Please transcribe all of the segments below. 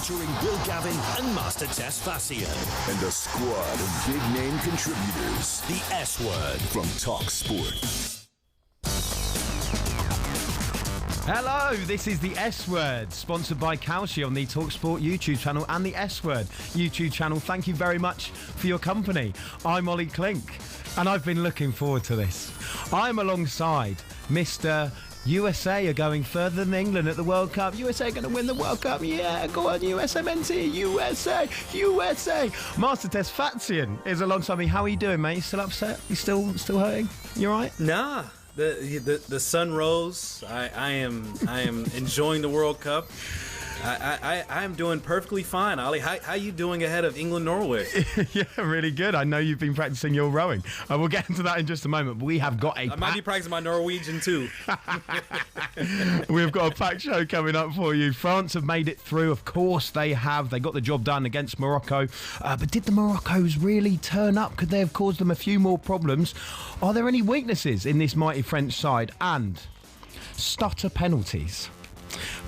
featuring Will Gavin and Master Tess Fassian. And a squad of big-name contributors. The S Word from talkSPORT. Hello, this is the S Word, sponsored by Kalshi on the talkSPORT YouTube channel and the S Word YouTube channel. Thank you very much for your company. I'm Ollie Klink, and I've been looking forward to this. I'm alongside Mr. USA are going further than England at the World Cup. USA are going to win the World Cup. Yeah, go on, USMNT, USA, USA. Master Tess Fatsian is alongside me. How are you doing, mate? You still upset? You still hurting? You all right? Nah. The sun rose. I am enjoying the World Cup. I am doing perfectly fine, Ollie. How you doing ahead of England, Norway? Yeah, really good. I know you've been practicing your rowing. We'll get into that in just a moment. But we have got I might be practicing my Norwegian too. We've got a packed show coming up for you. France have made it through. Of course they have. They got the job done against Morocco. But did the Moroccos really turn up? Could they have caused them a few more problems? Are there any weaknesses in this mighty French side? And stutter penalties.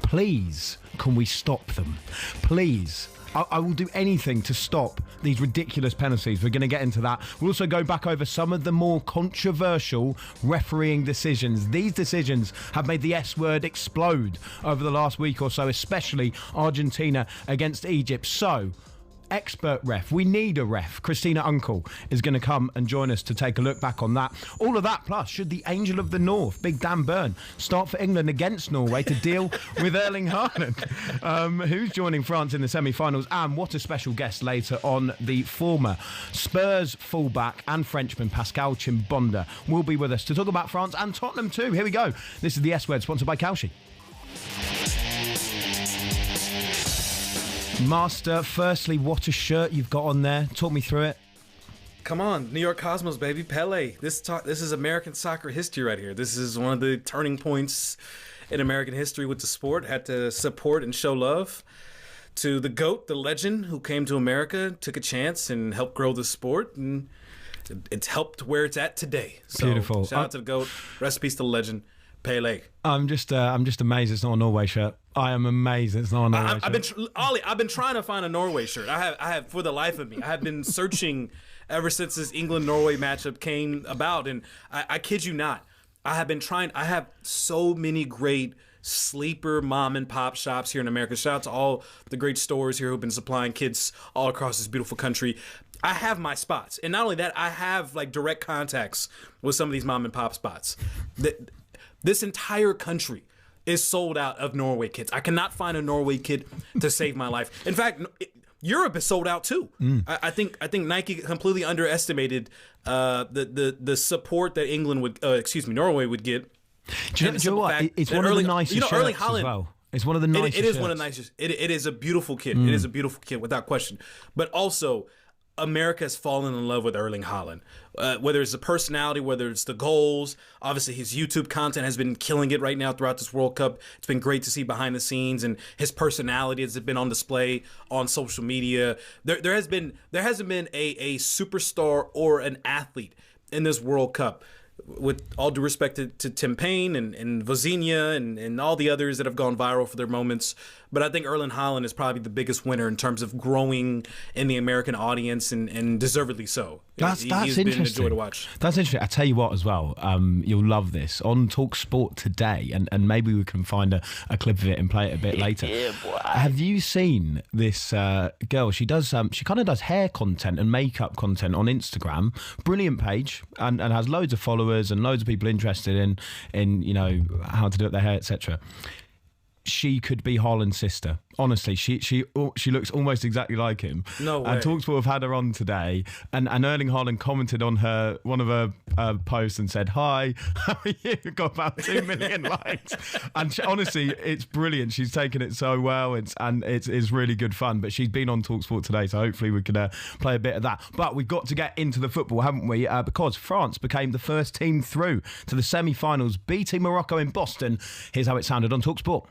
Please, can we stop them? Please. I will do anything to stop these ridiculous penalties. We're going to get into that. We'll also go back over some of the more controversial refereeing decisions. These decisions have made the S Word explode over the last week or so, especially Argentina against Egypt. So, expert ref. We need a ref. Christina Unkel is going to come and join us to take a look back on that. All of that, plus, should the Angel of the North, Big Dan Burn, start for England against Norway to deal with Erling Haaland, who's joining France in the semi-finals, and what a special guest later on, the former Spurs fullback and Frenchman Pascal Chimbonda will be with us to talk about France and Tottenham too. Here we go. This is the S Word, sponsored by Kalshi. Master, firstly, what a shirt you've got on there. Talk me through it. Come on, New York Cosmos, baby. Pele. This is American soccer history right here. This is one of the turning points in American history with the sport. Had to support and show love to the GOAT, the legend, who came to America, took a chance, and helped grow the sport. And it's helped where it's at today. So, beautiful. Shout out to the GOAT. Rest in peace to the legend, Pele. I'm just amazed it's not a Norway shirt. I am amazed it's not a Norway shirt. I've been trying to find a Norway shirt. I have for the life of me. I have been searching ever since this England-Norway matchup came about, and I kid you not, I have been trying. I have so many great sleeper mom and pop shops here in America. Shout out to all the great stores here who've been supplying kids all across this beautiful country. I have my spots, and not only that, I have like direct contacts with some of these mom and pop spots. This entire country is sold out of Norway kits. I cannot find a Norway kit to save my life. In fact, Europe is sold out too. I think Nike completely underestimated the support that Norway would get. Do you know what? It's one of the nicest shirts as well. It's one of the nicest. It is one of the nicest. It is a beautiful kit. It is a beautiful kit without question. But also, America has fallen in love with Erling Haaland. Whether it's the personality, whether it's the goals, obviously his YouTube content has been killing it right now throughout this World Cup. It's been great to see behind the scenes, and his personality has been on display on social media. There hasn't been a superstar or an athlete in this World Cup, with all due respect to Tim Payne and Vozinha and all the others that have gone viral for their moments. But I think Erling Haaland is probably the biggest winner in terms of growing in the American audience, and deservedly so. That's He's interesting. been a joy to watch. That's interesting. I tell you what as well, you'll love this. On talkSPORT today, and maybe we can find a clip of it and play it a bit later. Yeah, boy. Have you seen this girl? She kind of does hair content and makeup content on Instagram. Brilliant page, and has loads of followers and loads of people interested in how to do it, their hair, etc. She could be Haaland's sister. Honestly, she looks almost exactly like him. No way. And talkSPORT have had her on today, and Erling Haaland commented on one of her posts and said, "Hi, how are you?" Got about 2 million likes, and honestly, it's brilliant. She's taken it so well, it's really good fun. But she's been on talkSPORT today, so hopefully we can play a bit of that. But we've got to get into the football, haven't we? Because France became the first team through to the semi-finals, beating Morocco in Boston. Here's how it sounded on talkSPORT.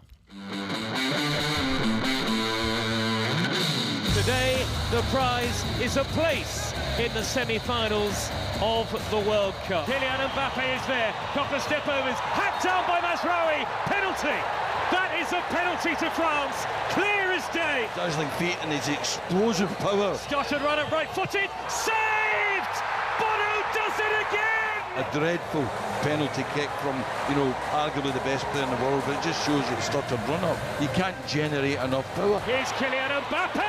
Today, the prize is a place in the semi-finals of the World Cup. Kylian Mbappe is there. Proper step overs. Hacked down by Masraoui. Penalty. That is a penalty to France, clear as day. Dazzling feet and his explosive power. Started run at right-footed, saved! Bono does it again! A dreadful penalty kick from, arguably the best player in the world, but it just shows you it's not a run-up. You can't generate enough power. Here's Kylian Mbappe!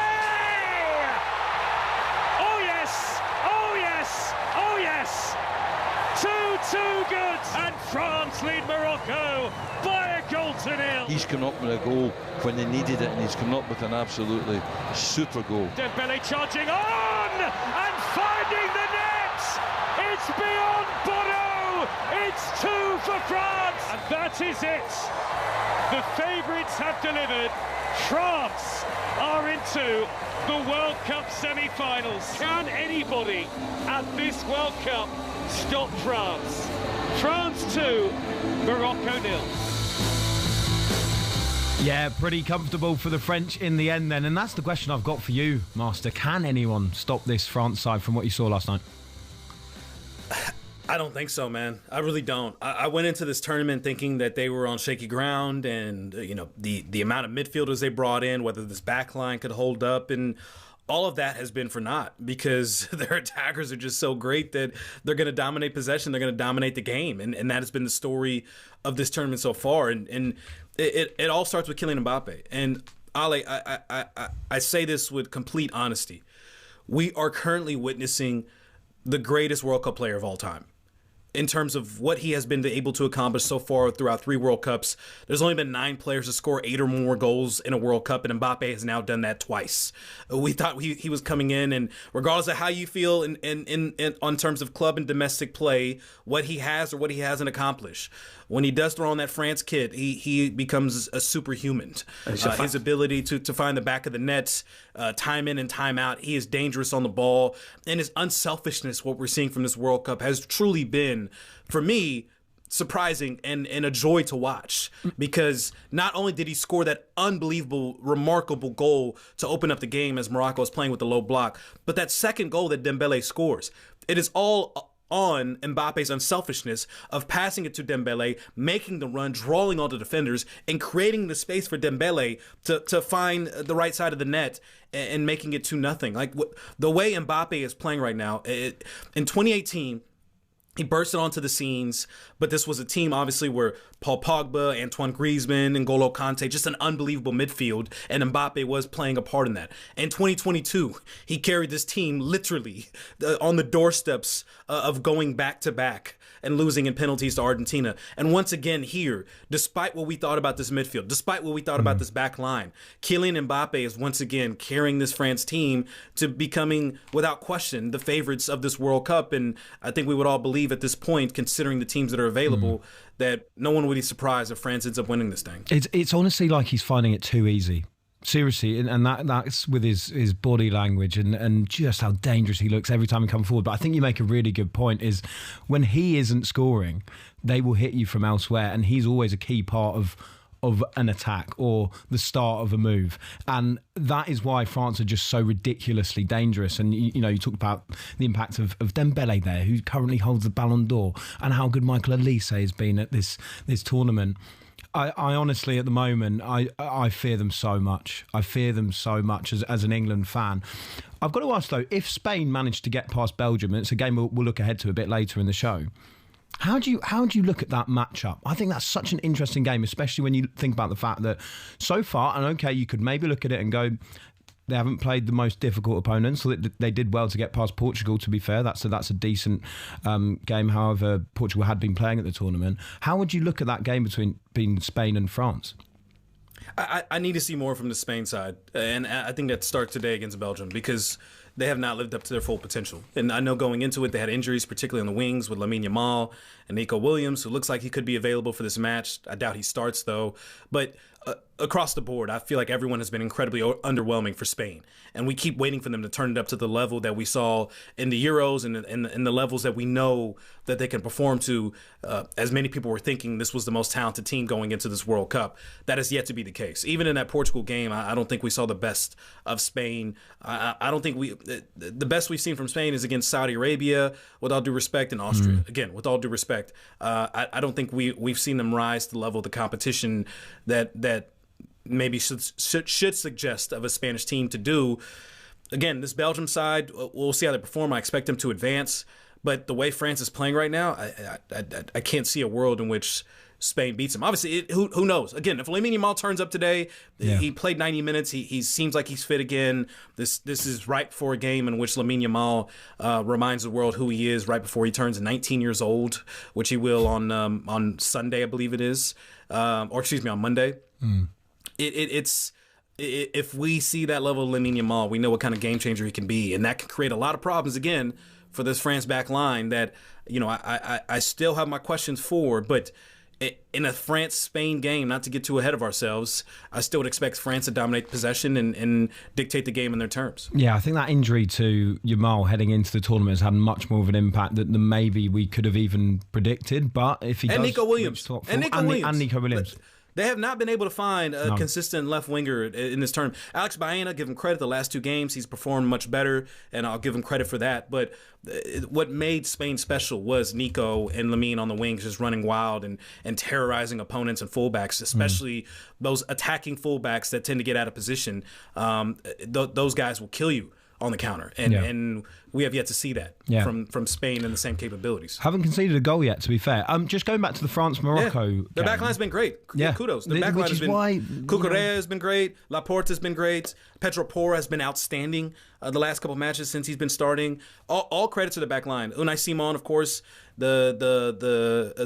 Oh yes! Oh yes! Oh yes! 2-2 good! And France lead Morocco by a goal to nil. He's come up with a goal when they needed it, and he's come up with an absolutely super goal. Dembele charging on and finding the net. It's beyond Bono. It's 2 for France, and that is it. The favourites have delivered. France are into the World Cup semi-finals. Can anybody at this World Cup stop France? France 2, Morocco 0. Yeah, pretty comfortable for the French in the end then. And that's the question I've got for you, Master. Can anyone stop this France side from what you saw last night? I don't think so, man. I really don't. I went into this tournament thinking that they were on shaky ground, and the amount of midfielders they brought in, whether this back line could hold up, and all of that has been for naught because their attackers are just so great that they're going to dominate possession. They're going to dominate the game, and that has been the story of this tournament so far. And it all starts with Kylian Mbappe. And Ale, I say this with complete honesty. We are currently witnessing the greatest World Cup player of all time. In terms of what he has been able to accomplish so far throughout 3 World Cups, there's only been 9 players to score 8 or more goals in a World Cup, and Mbappe has now done that twice. We thought he was coming in, and regardless of how you feel in on terms of club and domestic play, what he has or what he hasn't accomplished, when he does throw on that France kit, he becomes a superhuman. His ability to find the back of the net, time in and time out, he is dangerous on the ball, and his unselfishness, what we're seeing from this World Cup, has truly been, for me, surprising and a joy to watch, because not only did he score that unbelievable, remarkable goal to open up the game as Morocco is playing with the low block, but that second goal that Dembele scores, it is all on Mbappe's unselfishness of passing it to Dembele, making the run, drawing all the defenders, and creating the space for Dembele to find the right side of the net and making it 2-0. Like the way Mbappe is playing right now, in 2018, he bursted onto the scenes, but this was a team, obviously, where Paul Pogba, Antoine Griezmann, and N'Golo Kante, just an unbelievable midfield, and Mbappe was playing a part in that. In 2022, he carried this team literally on the doorsteps of going back-to-back and losing in penalties to Argentina. And once again here, despite what we thought about this midfield, despite what we thought about this back line, Kylian Mbappe is once again carrying this France team to becoming, without question, the favorites of this World Cup. And I think we would all believe at this point, considering the teams that are available, that no one would be surprised if France ends up winning this thing. It's honestly like he's finding it too easy. Seriously, and that's with his body language and just how dangerous he looks every time he comes forward. But I think you make a really good point, is when he isn't scoring, they will hit you from elsewhere, and he's always a key part of an attack or the start of a move. And that is why France are just so ridiculously dangerous. And, you talk about the impact of Dembele there, who currently holds the Ballon d'Or, and how good Michael Olise has been at this tournament. I honestly, at the moment, I fear them so much. I fear them so much as an England fan. I've got to ask, though, if Spain managed to get past Belgium, and it's a game we'll look ahead to a bit later in the show, how do you look at that matchup? I think that's such an interesting game, especially when you think about the fact that so far, and okay, you could maybe look at it and go, they haven't played the most difficult opponents. So they did well to get past Portugal, to be fair. That's a decent game. However, Portugal had been playing at the tournament. How would you look at that game between Spain and France? I need to see more from the Spain side. And I think that starts today against Belgium, because they have not lived up to their full potential. And I know going into it, they had injuries, particularly on the wings with Lamine Yamal and Nico Williams, who looks like he could be available for this match. I doubt he starts, though. But across the board, I feel like everyone has been incredibly underwhelming for Spain, and we keep waiting for them to turn it up to the level that we saw in the Euros and the levels that we know that they can perform to. As many people were thinking, this was the most talented team going into this World Cup. That is yet to be the case. Even in that Portugal game, I don't think we saw the best of Spain. I don't think the best we've seen from Spain is against Saudi Arabia, with all due respect, and Austria. Again, with all due respect, I don't think we've seen them rise to the level of the competition that maybe should suggest of a Spanish team to do. Again, this Belgium side, we'll see how they perform. I expect them to advance. But the way France is playing right now, I can't see a world in which Spain beats them. Obviously, who knows? Again, if Lamine Yamal turns up today, he played 90 minutes. He seems like he's fit again. This is right for a game in which Lamine Yamal reminds the world who he is right before he turns 19 years old, which he will on Sunday, I believe it is. Or excuse me, on Monday. If we see that level of Lamine Yamal, we know what kind of game changer he can be, and that can create a lot of problems again for this France back line that I still have my questions for. But in a France-Spain game, not to get too ahead of ourselves, I still would expect France to dominate possession and dictate the game in their terms. Yeah, I think that injury to Yamal heading into the tournament has had much more of an impact than maybe we could have even predicted. But if he and does, Nico Williams, and Nico Williams. They have not been able to find a consistent left winger in this tournament. Alex Baena, give him credit, the last two games, he's performed much better, and I'll give him credit for that. But what made Spain special was Nico and Lamine on the wings just running wild and terrorizing opponents and fullbacks, especially those attacking fullbacks that tend to get out of position. Those guys will kill you on the counter, and we have yet to see that from Spain and the same capabilities. Haven't conceded a goal yet, to be fair. Just going back to the France-Morocco game. Their backline's been great. Kudos. Their backline has been Cucurella has been great. Laporte has been great. Pedro Porro has been outstanding the last couple of matches since he's been starting. All credit to the backline. Unai Simon, of course, the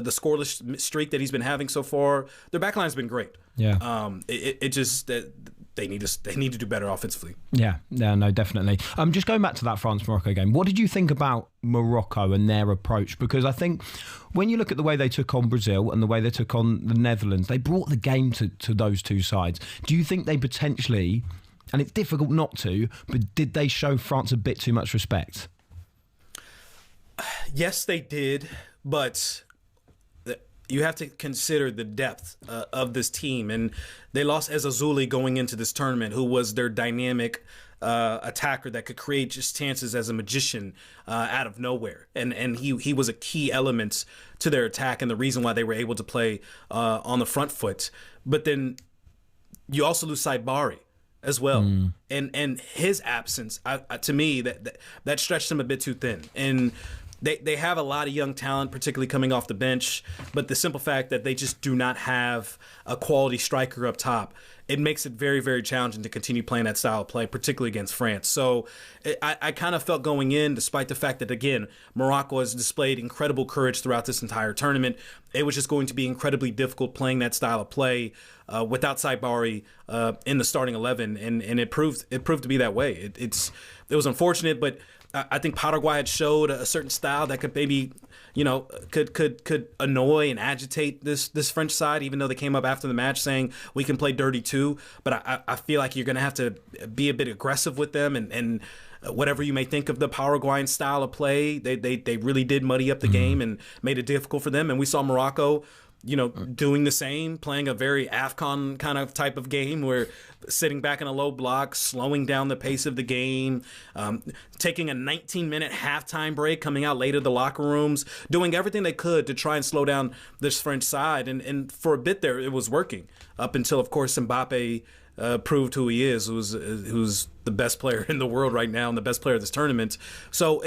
scoreless streak that he's been having so far. Their backline's been great. Yeah. It just that. They need to do better offensively. Yeah, no, definitely. Just going back to that France-Morocco game, what did you think about Morocco and their approach? Because I think when you look at the way they took on Brazil and the way they took on the Netherlands, they brought the game to those two sides. Do you think they potentially, and it's difficult not to, but did they show France a bit too much respect? Yes, they did, but you have to consider the depth of this team. And they lost Ezazuli going into this tournament, who was their dynamic attacker that could create just chances as a magician out of nowhere. And he was a key element to their attack and the reason why they were able to play on the front foot. But then you also lose Saibari as well. And his absence, to me, that stretched him a bit too thin. And They have a lot of young talent, particularly coming off the bench, but the simple fact that they just do not have a quality striker up top, it makes it very, very challenging to continue playing that style of play, particularly against France. So I kind of felt going in, despite the fact that, again, Morocco has displayed incredible courage throughout this entire tournament, it was just going to be incredibly difficult playing that style of play without Saibari in the starting 11, and it proved to be that way. It was unfortunate, but I think Paraguay had showed a certain style that could maybe, could annoy and agitate this French side, even though they came up after the match saying we can play dirty too. But I feel like you're going to have to be a bit aggressive with them, and whatever you may think of the Paraguayan style of play, they really did muddy up the game and made it difficult for them. And we saw Morocco, doing the same, playing a very AFCON kind of type of game where sitting back in a low block, slowing down the pace of the game, taking a 19-minute halftime break, coming out late to the locker rooms, doing everything they could to try and slow down this French side. And for a bit there, it was working up until, of course, Mbappe proved who he is, who's the best player in the world right now and the best player of this tournament. So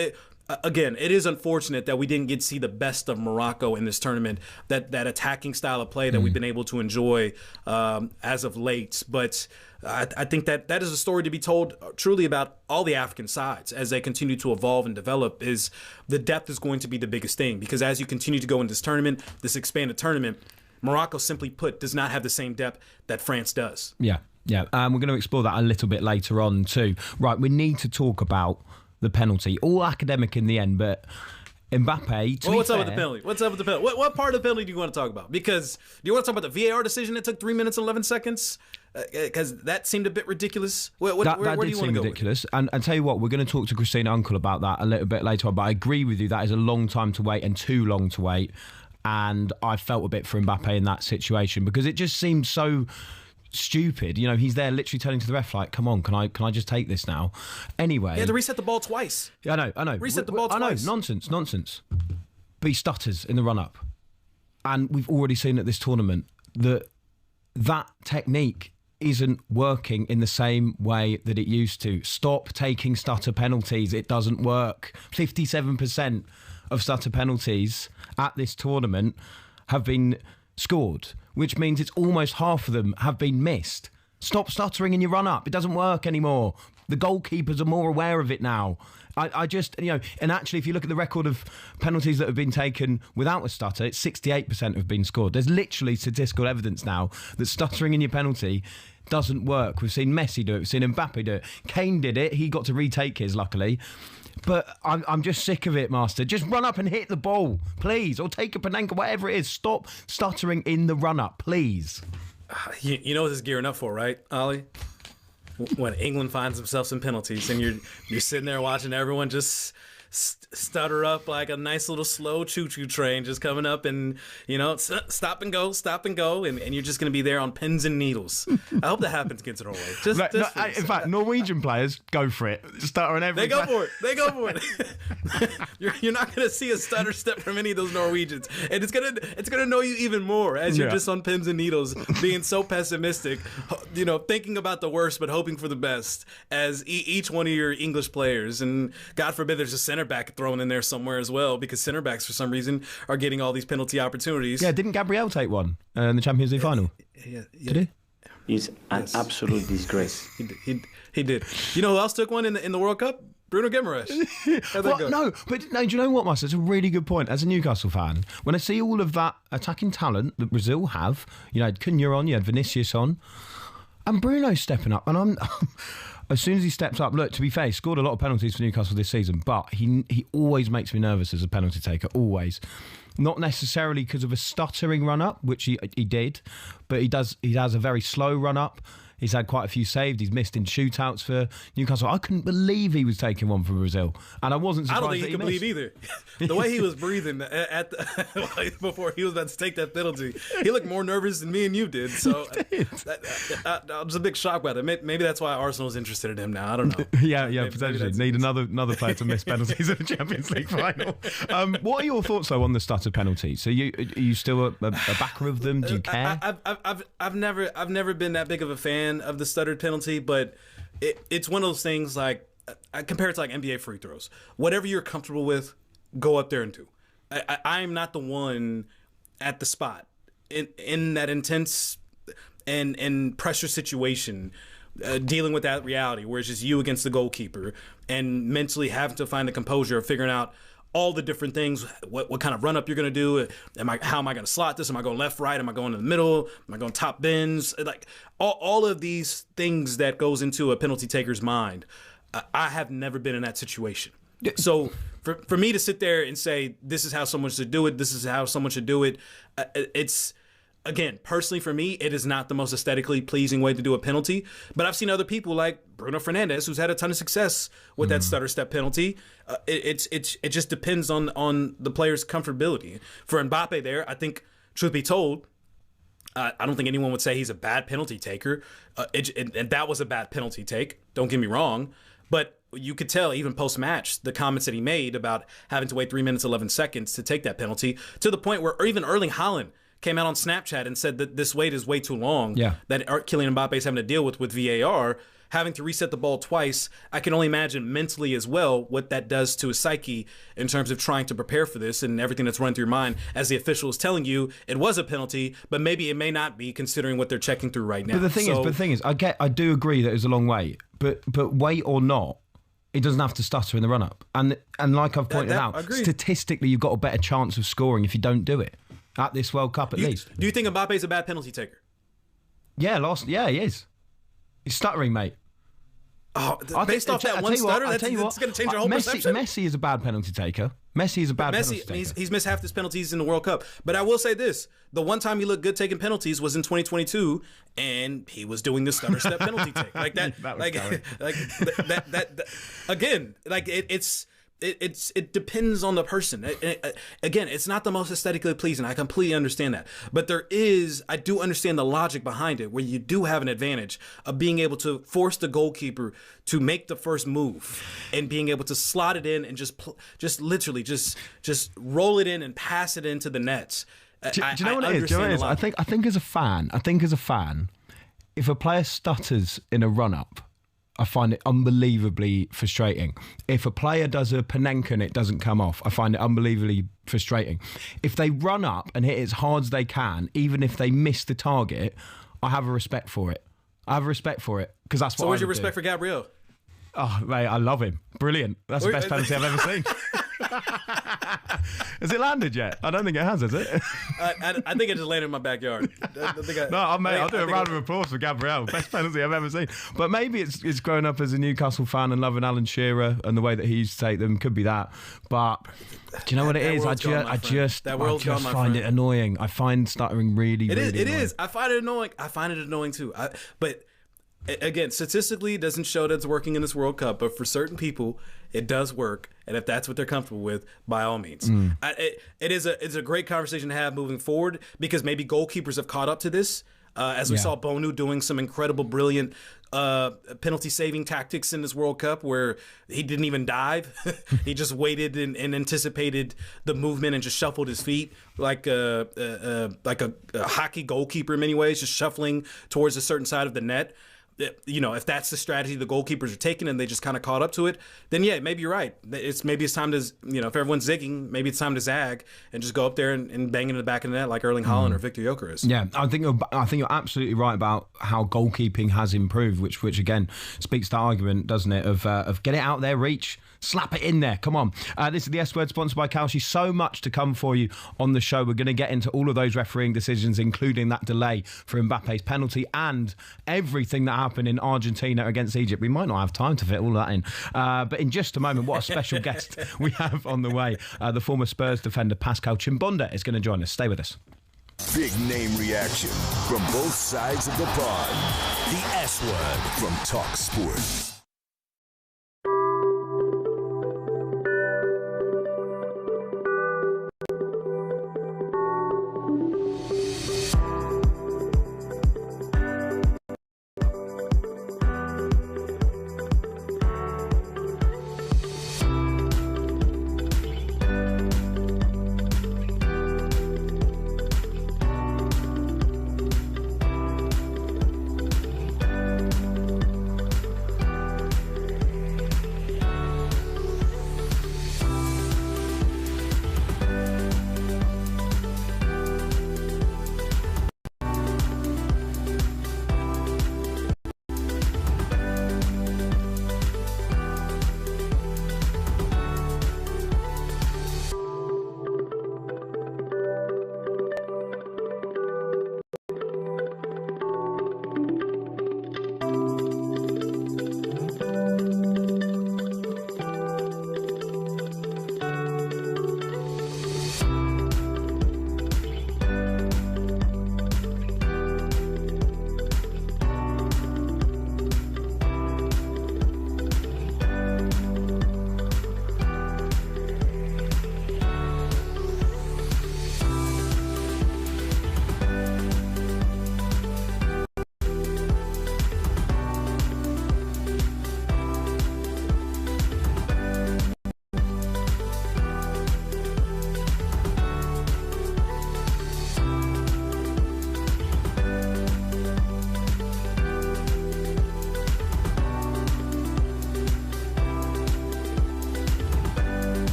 again, it is unfortunate that we didn't get to see the best of Morocco in this tournament, that attacking style of play that we've been able to enjoy as of late. But I think that is a story to be told truly about all the African sides as they continue to evolve and develop. Is the depth is going to be the biggest thing, because as you continue to go into this tournament, this expanded tournament, Morocco, simply put, does not have the same depth that France does. Yeah. We're going to explore that a little bit later on too. Right, we need to talk about the penalty. All academic in the end, but Mbappe. What's up with the penalty? What's up with the penalty? What part of the penalty do you want to talk about? Because do you want to talk about the VAR decision that took 3 minutes and 11 seconds? Because that seemed a bit ridiculous. Where do you want to go? Ridiculous. And tell you what, we're going to talk to Christina Unkel about that a little bit later on. But I agree with you, that is a long time to wait and too long to wait. And I felt a bit for Mbappe in that situation because it just seemed so stupid. You know, he's there literally turning to the ref like, come on, can I just take this now? Anyway. He had to reset the ball twice. Yeah, I know. Reset the ball twice. I know, nonsense. But he stutters in the run-up. And we've already seen at this tournament that technique isn't working in the same way that it used to. Stop taking stutter penalties. It doesn't work. 57% of stutter penalties at this tournament have been scored, which means it's almost half of them have been missed. Stop stuttering in your run-up. It doesn't work anymore. The goalkeepers are more aware of it now. I just, and actually, if you look at the record of penalties that have been taken without a stutter, it's 68% have been scored. There's literally statistical evidence now that stuttering in your penalty doesn't work. We've seen Messi do it. We've seen Mbappe do it. Kane did it. He got to retake his, luckily. But I'm just sick of it, Master. Just run up and hit the ball, please. Or take a Panenka, whatever it is. Stop stuttering in the run-up, please. You know what this is gearing up for, right, Ollie? When England finds themselves in penalties and you're sitting there watching everyone just stutter up like a nice little slow choo-choo train just coming up and, stop and go, and you're just going to be there on pins and needles. I hope that happens against Norway. In fact, Norwegian players, go for it. Stutter on every They go for it. You're not going to see a stutter step from any of those Norwegians. And it's going to annoy you even more as you're just on pins and needles, being so pessimistic, thinking about the worst but hoping for the best as each one of your English players. And God forbid there's a center back thrown in there somewhere as well, because center backs for some reason are getting all these penalty opportunities. Yeah, didn't Gabriel take one in the Champions League final? Yeah. Did he? He's an absolute disgrace. He did. You know who else took one in the World Cup? Bruno Guimaraes. Do you know what, Master? It's a really good point. As a Newcastle fan, when I see all of that attacking talent that Brazil have, you had Cunha on, you had Vinicius on, and Bruno's stepping up, and I'm as soon as he steps up, look, to be fair, he scored a lot of penalties for Newcastle this season, but he always makes me nervous as a penalty taker, always. Not necessarily because of a stuttering run-up, which he did, but he has a very slow run-up. He's had quite a few saves. He's missed in shootouts for Newcastle. I couldn't believe he was taking one for Brazil, and I wasn't surprised. I don't think he could believe either. The way he was breathing before he was about to take that penalty, he looked more nervous than me and you did. So I was a big shock by that. Maybe that's why Arsenal's interested in him now. I don't know. Yeah, potentially need another player to miss penalties in the Champions League final. What are your thoughts though on the stutter penalties? So are you still a backer of them? Do you care? I've never been that big of a fan of the stuttered penalty, but it's one of those things like I compare it to like NBA free throws. Whatever you're comfortable with, go up there and do. I'm not the one at the spot in that intense and pressure situation, dealing with that reality where it's just you against the goalkeeper and mentally having to find the composure of figuring out all the different things, what kind of run-up you're going to do. How am I going to slot this? Am I going left, right? Am I going in the middle? Am I going top bins? Like all of these things that goes into a penalty taker's mind. I have never been in that situation. So for me to sit there and say, this is how someone should do it, this is how someone should do it, it's... Again, personally for me, it is not the most aesthetically pleasing way to do a penalty. But I've seen other people like Bruno Fernandes, who's had a ton of success with that stutter step penalty. It just depends on the player's comfortability. For Mbappe there, I think, truth be told, I don't think anyone would say he's a bad penalty taker. And that was a bad penalty take, don't get me wrong. But you could tell even post-match the comments that he made about having to wait 3 minutes, 11 seconds to take that penalty, to the point where even Erling Haaland came out on Snapchat and said that this wait is way too long, that Kylian Mbappe is having to deal with VAR, having to reset the ball twice. I can only imagine mentally as well what that does to his psyche in terms of trying to prepare for this and everything that's running through your mind as the official is telling you it was a penalty, but maybe it may not be considering what they're checking through right now. But the thing is, I do agree that it was a long wait, but wait or not, it doesn't have to stutter in the run-up. And like I've pointed out, statistically you've got a better chance of scoring if you don't do it. At this World Cup, at least. Do you think Mbappe's a bad penalty taker? Yeah, he is. He's stuttering, mate. Oh, based off that one stutter, that's going to change your whole perception? Messi is a bad penalty taker. Messi is a bad penalty taker. He's missed half his penalties in the World Cup. But I will say this: the one time he looked good taking penalties was in 2022, and he was doing the stutter step penalty take like that. Again, like it depends on the person. Again, it's not the most aesthetically pleasing. I completely understand that, but I do understand the logic behind it, where you do have an advantage of being able to force the goalkeeper to make the first move and being able to slot it in and just literally just roll it in and pass it into the nets. Do you know what it is? I think as a fan, if a player stutters in a run-up, I find it unbelievably frustrating. If a player does a Panenka and it doesn't come off, I find it unbelievably frustrating. If they run up and hit as hard as they can, even if they miss the target, I have a respect for it. Because that's what. So where's your respect for Gabriel? Oh, mate, I love him. Brilliant. That's the best penalty I've ever seen. Has it landed yet? I don't think it has it? I think it just landed in my backyard. I'll do a round of applause for Gabriel. Best penalty I've ever seen. But maybe it's growing up as a Newcastle fan and loving Alan Shearer and the way that he used to take them. Could be that. But do you know what it is? I just find it annoying. I find stuttering really annoying. It is. I find it annoying. I find it annoying too. But again, statistically, it doesn't show that it's working in this World Cup, but for certain people, it does work. And if that's what they're comfortable with, by all means. It's a great conversation to have moving forward, because maybe goalkeepers have caught up to this. As we saw Bonu doing some incredible, brilliant penalty-saving tactics in this World Cup, where he didn't even dive. He just waited and anticipated the movement and just shuffled his feet like a hockey goalkeeper in many ways, just shuffling towards a certain side of the net. You know, if that's the strategy the goalkeepers are taking and they just kind of caught up to it, then yeah, maybe you're right. Maybe it's time to, if everyone's zigging, maybe it's time to zag and just go up there and bang into the back of the net like Erling Haaland or Victor Gyökeres. Yeah, I think you're absolutely right about how goalkeeping has improved, which again speaks to the argument, doesn't it, of get it out there, reach, slap it in there. Come on. This is the S Word, sponsored by Kalshi. So much to come for you on the show. We're going to get into all of those refereeing decisions, including that delay for Mbappe's penalty and everything that happened in Argentina against Egypt. We might not have time to fit all that in. But in just a moment, what a special guest we have on the way. The former Spurs defender Pascal Chimbonda is going to join us. Stay with us. Big name reaction from both sides of the pond. The S Word from talkSPORT.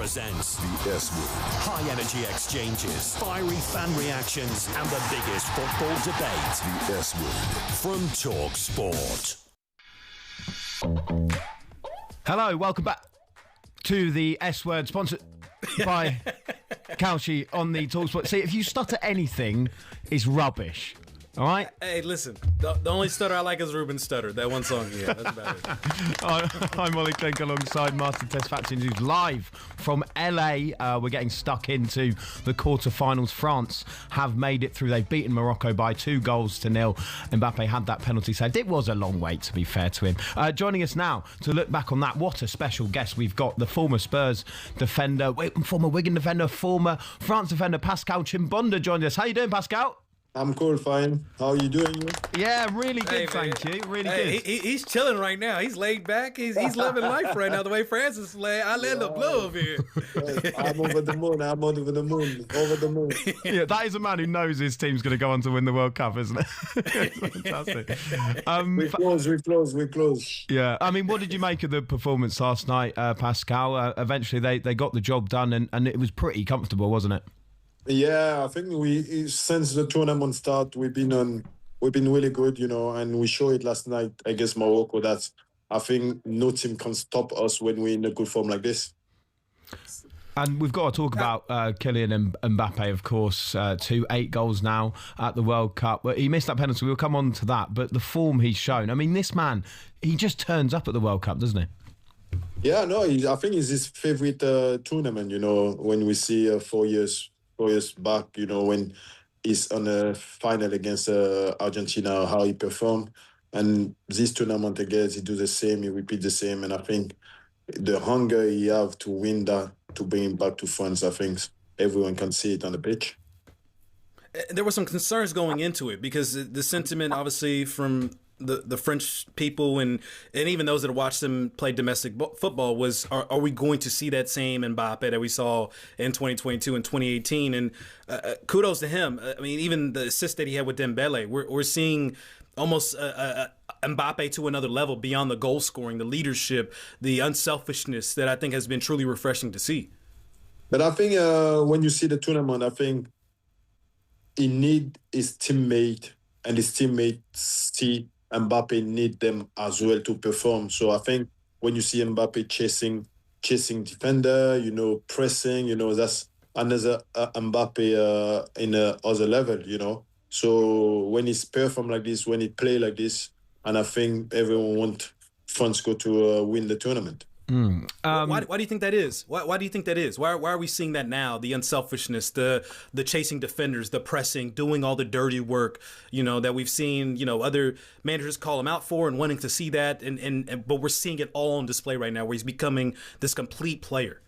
presents The S Word. high-energy exchanges, fiery fan reactions, and the biggest football debate. The S Word. From talkSPORT. Hello, welcome back to the S Word, sponsored by Kalshi on the talkSPORT. See, if you stutter anything, it's rubbish. All right? Hey, listen, the only stutter I like is Ruben's stutter. That one song, yeah, that's about it. I'm Ollie Klink alongside Master Test Factions, who's live from LA. We're getting stuck into the quarterfinals. France have made it through. They've beaten Morocco by 2-0. Mbappe had that penalty saved. It was a long wait, to be fair to him. Joining us now to look back on that, what a special guest we've got. The former Spurs defender, former Wigan defender, former France defender, Pascal Chimbonda joined us. How you doing, Pascal? I'm cool, fine. How are you doing? Yeah, really good, Hey, thank man. you. Really Hey, good. he's chilling right now. He's laid back. He's living life right now. The way France is playing, I let the blow over here. I'm over the moon. I'm over the moon. Over the moon. Yeah, that is a man who knows his team's going to go on to win the World Cup, isn't it? Fantastic. We close. Yeah, I mean, what did you make of the performance last night, Pascal? Eventually, they got the job done, and it was pretty comfortable, wasn't it? Yeah, I think since the tournament start, we've been really good, and we showed it last night against Morocco that I think no team can stop us when we're in a good form like this. And we've got to talk about Kylian Mbappe, of course, 8 goals now at the World Cup. But he missed that penalty. We'll come on to that. But the form he's shown, I mean, this man, he just turns up at the World Cup, doesn't he? Yeah, no, I think it's his favorite tournament, when we see 4 years back, when he's on a final against Argentina, how he performed. And this tournament again, he do the same, he repeat the same. And I think the hunger he have to win that, to bring him back to France, I think everyone can see it on the pitch. There were some concerns going into it because the sentiment, obviously, from the French people and even those that watched them play domestic football was, are we going to see that same Mbappe that we saw in 2022 and 2018? And kudos to him. I mean, even the assist that he had with Dembele, we're seeing almost Mbappe to another level beyond the goal scoring, the leadership, the unselfishness that I think has been truly refreshing to see. But I think when you see the tournament, I think he need his teammate, and his teammates see Mbappe need them as well to perform. So I think when you see Mbappe chasing defender, pressing, that's another Mbappe in a other level, So when he's perform like this, when he play like this, and I think everyone want France to win the tournament. Why do you think that is? Why do you think that is? Why are we seeing that now? The unselfishness, the chasing defenders, the pressing, doing all the dirty work, that we've seen, other managers call him out for and wanting to see that. But we're seeing it all on display right now where he's becoming this complete player.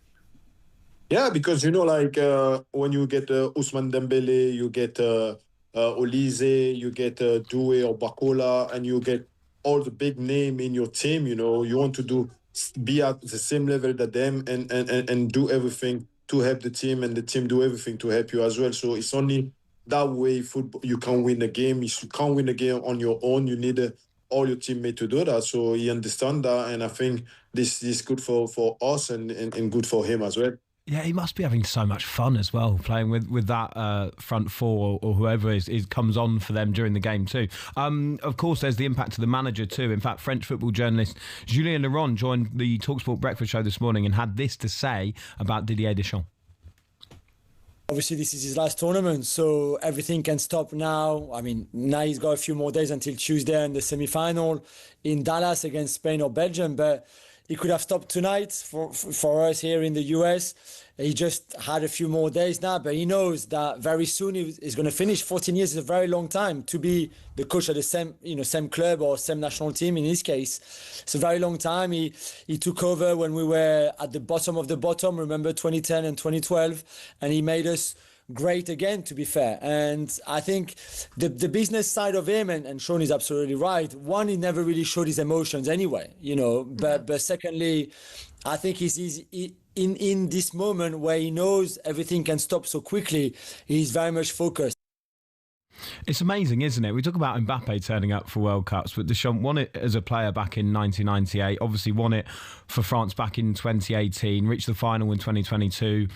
Yeah, because, when you get Ousmane Dembele, you get Olise, you get Doué or Bakola, and you get all the big name in your team, you want to be at the same level that them and do everything to help the team, and the team do everything to help you as well. So it's only that way football you can win a game. If you can't win a game on your own, you need all your teammates to do that. So he understands that, and I think this is good for us and good for him as well. Yeah, he must be having so much fun as well, playing with that front four or whoever comes on for them during the game too. Of course, there's the impact of the manager too. In fact, French football journalist Julien Laurent joined the talkSPORT breakfast show this morning and had this to say about Didier Deschamps. Obviously, this is his last tournament, so everything can stop now. I mean, now he's got a few more days until Tuesday and the semi-final in Dallas against Spain or Belgium, but he could have stopped tonight for us here in the US. He just had a few more days now, but he knows that very soon he's going to finish. 14 years is a very long time to be the coach of the same club or same national team in his case. It's a very long time. He took over when we were at the bottom of the bottom, remember 2010 and 2012, and he made us great again, to be fair. And I think the business side of him, and Sean is absolutely right, one, he never really showed his emotions anyway, but secondly, I think he's in this moment where he knows everything can stop so quickly, he's very much focused. It's amazing, isn't it? We talk about Mbappe turning up for World Cups, but Deschamps won it as a player back in 1998, obviously won it for France back in 2018, reached the final in 2022,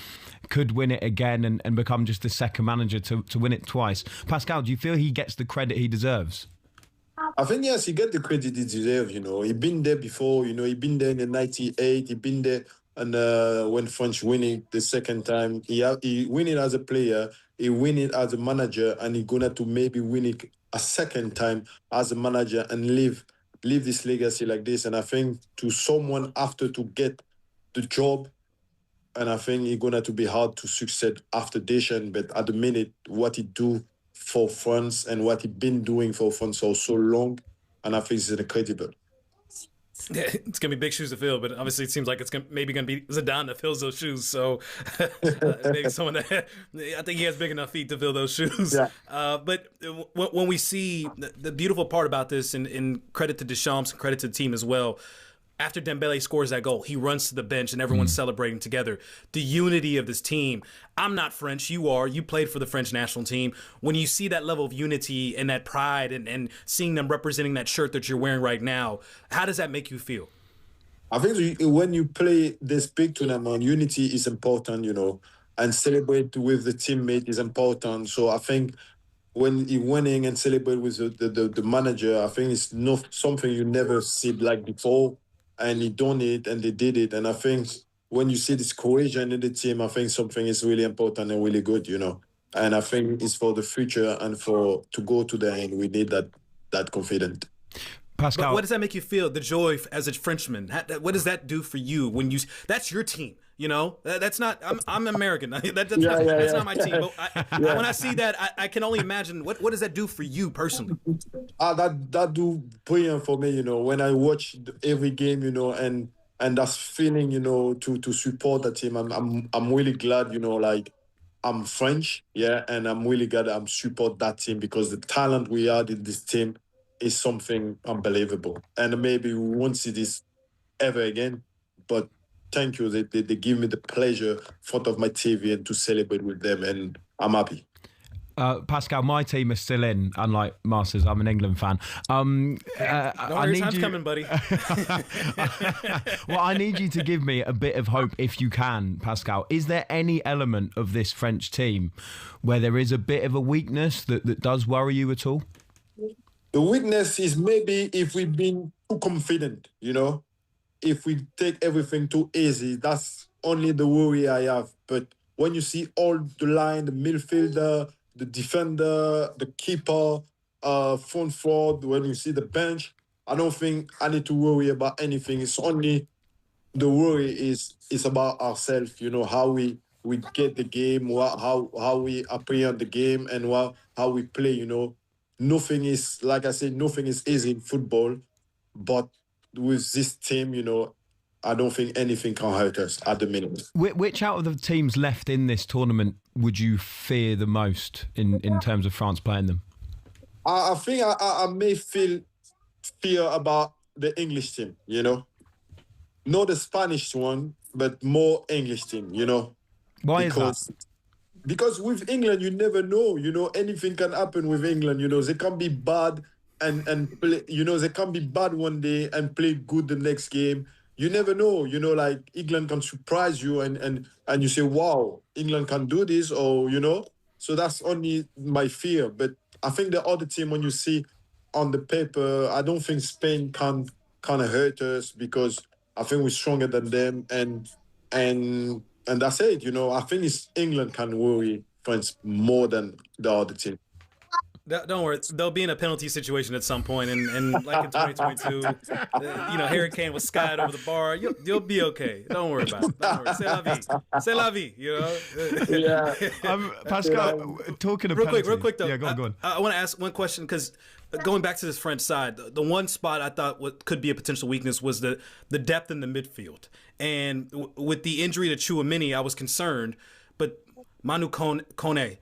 could win it again and become just the second manager to win it twice. Pascal, do you feel he gets the credit he deserves? I think, yes, he get the credit he deserves, He been there before, he been there in the 98, he been there and when France winning the second time. He win it as a player, he win it as a manager, and he gonna to maybe win it a second time as a manager and leave this legacy like this. And I think to someone after to get the job, and I think it's gonna to be hard to succeed after Deschamps, but at the minute, what he do for France and what he been doing for France for so long, and I think it's incredible. Yeah, it's gonna be big shoes to fill, but obviously it seems like it's maybe gonna be Zidane that fills those shoes. So maybe someone that I think he has big enough feet to fill those shoes. Yeah. But when we see the beautiful part about this, and credit to Deschamps and credit to the team as well. After Dembele scores that goal, he runs to the bench and everyone's celebrating together. The unity of this team. I'm not French, you are. You played for the French national team. When you see that level of unity and that pride and seeing them representing that shirt that you're wearing right now, how does that make you feel? I think when you play this big tournament, unity is important, and celebrate with the teammate is important. So I think when you're winning and celebrate with the manager, I think it's not something you never see like before. And he done it, and they did it. And I think when you see this cohesion in the team, I think something is really important and really good, And I think it's for the future and to go to the end, we need that confidence. Pascal, but what does that make you feel? The joy as a Frenchman. What does that do for you when that's your team? That's not. I'm American. That's not my team. But when I see that, I can only imagine what does that do for you personally? That do brilliant for me. When I watch every game, and that's feeling, to support the team. I'm really glad, like I'm French, and I'm really glad I'm support that team because the talent we had in this team is something unbelievable. And maybe we won't see this ever again, but thank you. They give me the pleasure in front of my TV and to celebrate with them, and I'm happy. Pascal, my team is still in, unlike Masters. I'm an England fan. Your time's coming, buddy. Well, I need you to give me a bit of hope if you can, Pascal. Is there any element of this French team where there is a bit of a weakness that does worry you at all? The weakness is maybe if we've been too confident, If we take everything too easy, that's only the worry I have. But when you see all the line, the midfielder, the defender, the keeper, front forward, when you see the bench, I don't think I need to worry about anything. It's only the worry is about ourselves, how we get the game, how we appear on the game, and how we play, Nothing is, like I said, nothing is easy in football, but with this team, I don't think anything can hurt us at the minute. Which out of the teams left in this tournament would you fear the most in terms of France playing them? I think I may feel fear about the English team, Not the Spanish one, but more English team, Why is that? Because with England, you never know, anything can happen with England, they can be bad and play, they can be bad one day and play good the next game. You never know, like England can surprise you and you say, wow, England can do this, or, so that's only my fear. But I think the other team, when you see on the paper, I don't think Spain can kind of hurt us because I think we're stronger than them. And that's it, I think England can worry France more than the other team. Don't worry, they'll be in a penalty situation at some point, and like in 2022, Harry Kane was skied over the bar. You'll be okay. Don't worry about it. Don't worry. C'est la vie. Yeah. Pascal, talking of real penalty. quick though. Yeah, go on. I want to ask one question because going back to this French side, the one spot I thought what could be a potential weakness was the depth in the midfield, and with the injury to Tchouaméni, I was concerned, but Manu Kone.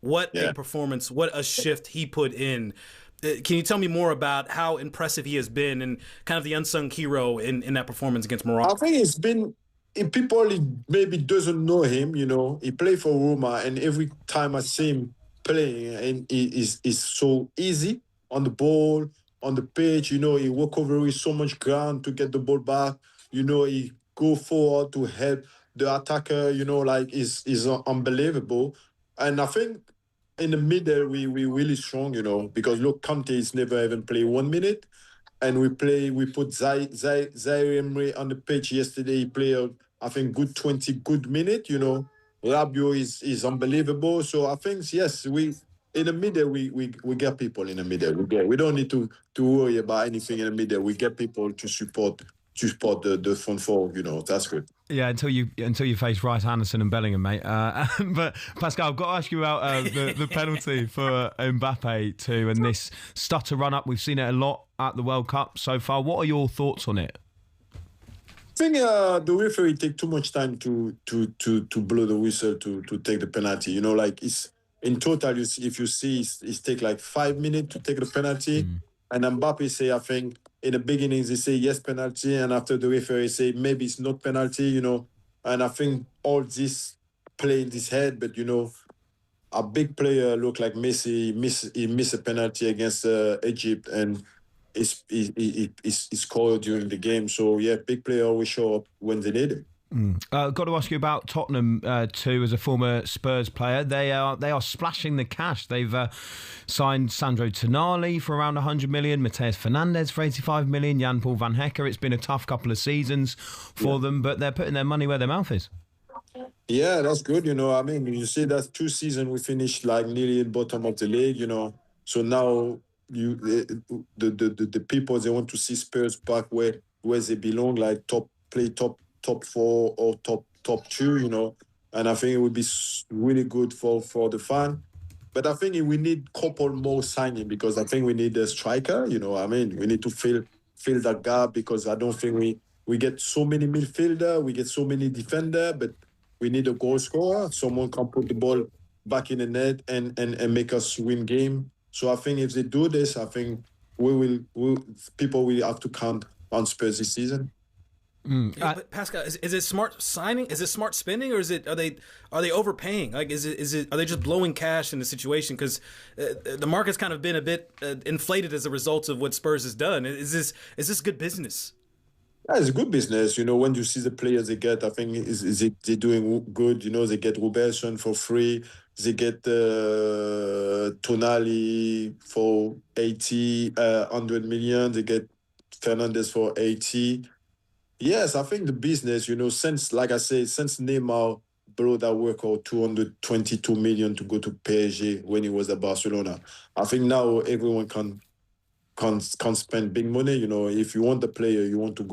What a performance, what a shift he put in. Can you tell me more about how impressive he has been and kind of the unsung hero in that performance against Morocco? I think it's been, if people maybe doesn't know him, he played for Roma, and every time I see him playing, and is so easy on the ball, on the pitch. You know, he walk over with so much ground to get the ball back. You know, he go forward to help the attacker. You know, like is unbelievable. And I think in the middle we really strong. You know, because look, Kante is never even play 1 minute. And we put Zaire Emery on the pitch yesterday. He played, I think, good 20 good minutes, you know. Rabiot is unbelievable. So I think, yes, we in the middle, we get people in the middle. We don't need to worry about anything in the middle. We get people to support the front four, you know. That's good. Yeah, until you face Rice, Anderson and Bellingham, mate. But Pascal, I've got to ask you about the penalty for Mbappe too, and this stutter run up. We've seen it a lot at the World Cup so far. What are your thoughts on it? I think the referee take too much time to blow the whistle to take the penalty. You know, like it's in total. If you see, it's take like 5 minutes to take the penalty. And Mbappe say, I think, in the beginning, they say yes, penalty. And after the referee say, maybe it's not penalty, you know. And I think all this play in his head. But, you know, a big player look like Messi, he missed a penalty against Egypt. And he scored during the game. So, yeah, big player always show up when they need him. Got to ask you about Tottenham too. As a former Spurs player, they are splashing the cash. They've signed Sandro Tonali for around 100 million, Mateus Fernandes for 85 million, Jan-Paul Van Hecke. It's been a tough couple of seasons for them, but they're putting their money where their mouth is. Yeah, that's good. You know, I mean, you see that 2 seasons we finished like nearly at the bottom of the league. You know, so now the people, they want to see Spurs back where they belong, like top 4 or top 2, you know, and I think it would be really good for the fan. But I think we need couple more signing, because I think we need a striker, you know. I mean, we need to fill that gap, because I don't think we get so many midfielder, we get so many defender, but we need a goal scorer. Someone can put the ball back in the net and make us win game. So I think if they do this, I think people will have to count on Spurs this season. Yeah, but Pascal, is it smart signing? Is it smart spending, or are they overpaying? Like, are they just blowing cash in the situation? Because the market's kind of been a bit inflated as a result of what Spurs has done. Is this good business? Yeah, it's a good business. You know, when you see the players they get, I think they're doing good. You know, they get Robertson for free. They get Tonali for 100 million. They get Fernandes for 80. Yes, I think the business, you know, since Neymar brought that record 222 million to go to PSG when he was at Barcelona, I think now everyone can spend big money. You know, if you want the player, you have to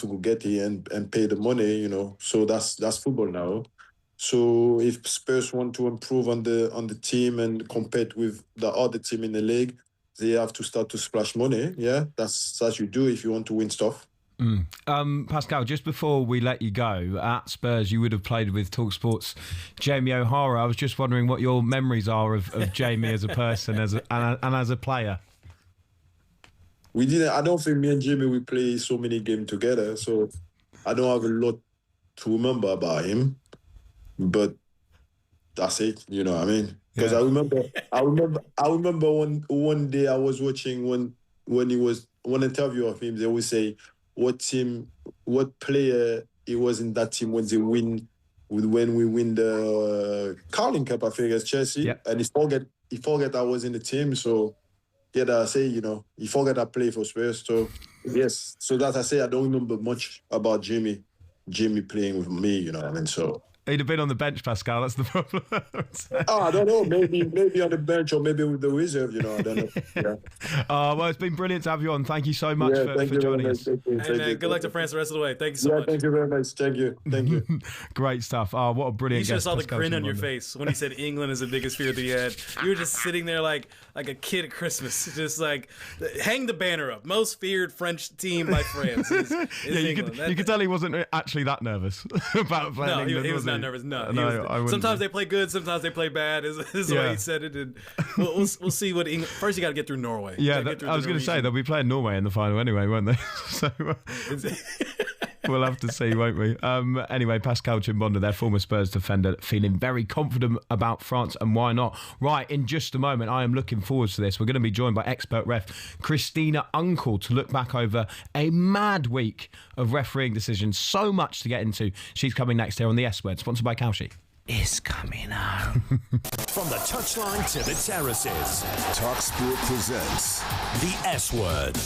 go get it and pay the money. You know, so that's football now. So if Spurs want to improve on the team and compete with the other team in the league, they have to start to splash money. Yeah, that's you do if you want to win stuff. Pascal, just before we let you go, at Spurs you would have played with talkSPORT's Jamie O'Hara. I was just wondering what your memories are of Jamie as a person and as a player. I don't think me and Jamie we play so many games together, so I don't have a lot to remember about him. But that's it, you know what I mean? Because I remember one day I was watching when he was one interview of him. They always say what player he was in that team when we win the Carling Cup, I think, against Chelsea, and he forget I was in the team. So yeah, that I say, you know, he forget I play for Spurs. So yes, so that I say I don't remember much about Jimmy playing with me, you know what I mean? So he'd have been on the bench, Pascal. That's the problem. I don't know. Maybe on the bench or maybe with the reserve. You know, I don't know. Yeah. Well, it's been brilliant to have you on. Thank you so much for joining us. Hey, man, good luck to France the rest of the way. Thank you so much. Thank you very much. Thank you. Great stuff. Oh, what a brilliant You should have guest, saw the Pascal grin on Chimbonda. your face when he said England is the biggest fear that he had. You were just sitting there like a kid at Christmas, just like, hang the banner up. Most feared French team by France is England. You could tell he wasn't actually that nervous about playing England. No, he was not nervous. No, sometimes they play good, sometimes they play bad. Is the way he said it. And we'll see what England. First, you got to get through Norway. Yeah, I was going to say they'll be playing Norway in the final anyway, won't they? So. We'll have to see, won't we? Anyway, Pascal Chimbonda, their former Spurs defender, feeling very confident about France, and why not? Right, in just a moment, I am looking forward to this. We're going to be joined by expert ref Christina Unkel to look back over a mad week of refereeing decisions. So much to get into. She's coming next here on the S Word, sponsored by Cowsheet. Is coming out. From the touchline to the terraces, talkSPORT presents the S Word.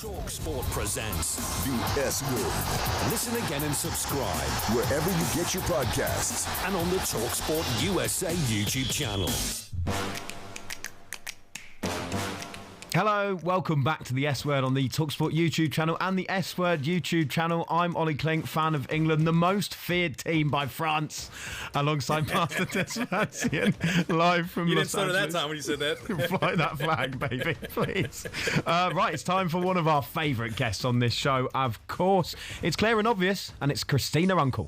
talkSPORT presents the S Word. Listen again and subscribe Wherever you get your podcasts. and on the talkSPORT USA YouTube channel. Hello, welcome back to the S Word on the talkSPORT YouTube channel and the S Word YouTube channel. I'm Ollie Klink, fan of England, the most feared team by France, alongside Pastor Desmatian, live from You didn't Los stutter Angeles. that time when you said that. Fly that flag, baby, please. Right, it's time for one of our favourite guests on this show. Of course, it's clear and obvious, and it's Christina Unkel.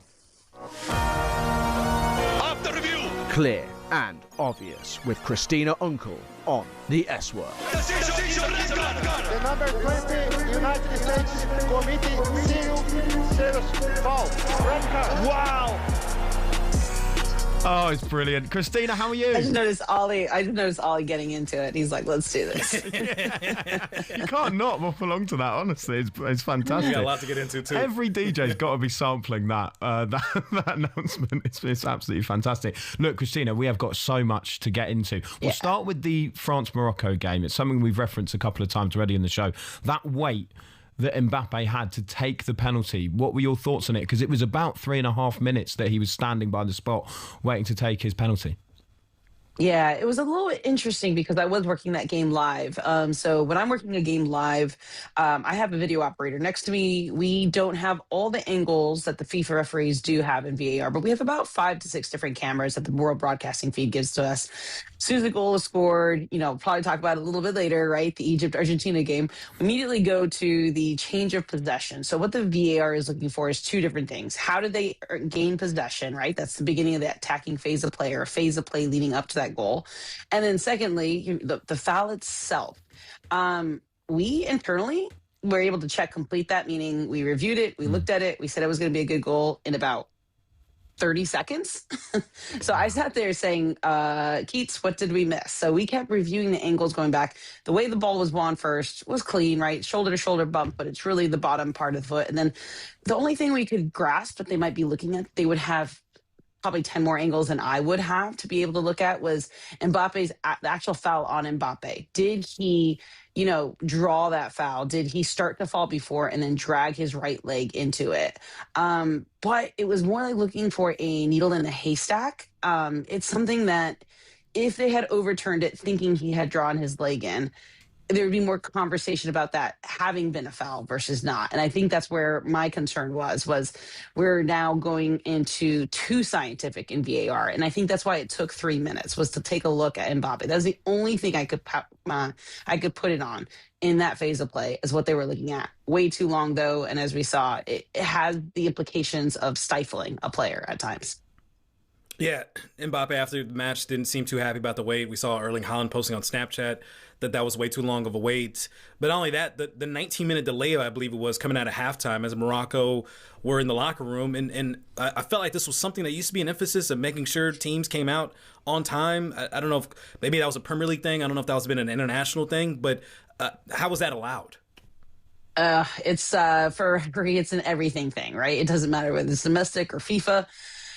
After review, clear and obvious with Christina Unkel on the S Word. The number 20 United States committee serious foul. Red card. Wow. Oh, it's brilliant. Christina, how are you? I just noticed Ollie getting into it. He's like, let's do this. You can't not mop along to that, honestly. It's fantastic. You got a lot to get into, too. Every DJ's got to be sampling that announcement. It's absolutely fantastic. Look, Christina, we have got so much to get into. We'll start with the France-Morocco game. It's something we've referenced a couple of times already in the show. That wait that Mbappe had to take the penalty. What were your thoughts on it? Because it was about 3.5 minutes that he was standing by the spot waiting to take his penalty. Yeah, it was a little interesting because I was working that game live. So when I'm working a game live, I have a video operator next to me. We don't have all the angles that the FIFA referees do have in VAR, but we have about 5 to 6 different cameras that the World Broadcasting feed gives to us. As soon as the goal is scored, probably talk about it a little bit later, right? The Egypt-Argentina game. We immediately go to the change of possession. So what the VAR is looking for is two different things. How do they gain possession, right? That's the beginning of the attacking phase of play, or a phase of play leading up to that goal. And then secondly, the foul itself. We internally were able to check complete that, meaning we reviewed it, we looked at it, we said it was going to be a good goal in about 30 seconds. So I sat there saying, Keats, what did we miss? So we kept reviewing the angles going back. The way the ball was won first was clean, right? Shoulder to shoulder bump, but it's really the bottom part of the foot. And then the only thing we could grasp that they might be looking at, they would have probably 10 more angles than I would have to be able to look at, was the actual foul on Mbappe. Did he, draw that foul? Did he start to fall before and then drag his right leg into it? But it was more like looking for a needle in a haystack. It's something that if they had overturned it thinking he had drawn his leg in, there would be more conversation about that having been a foul versus not. And I think that's where my concern was we're now going into too scientific in VAR. And I think that's why it took 3 minutes, was to take a look at Mbappe. That was the only thing I could put it on in that phase of play, is what they were looking at. Way too long though. And as we saw, it has the implications of stifling a player at times. Yeah, Mbappe after the match didn't seem too happy about the wait. We saw Erling Haaland posting on Snapchat that was way too long of a wait. But not only that, the 19-minute delay, I believe it was, coming out of halftime as Morocco were in the locker room. And I felt like this was something that used to be an emphasis of making sure teams came out on time. I don't know if maybe that was a Premier League thing. I don't know if that was been an international thing. But how was that allowed? It's for a referee, it's an everything thing, right? It doesn't matter whether it's domestic or FIFA.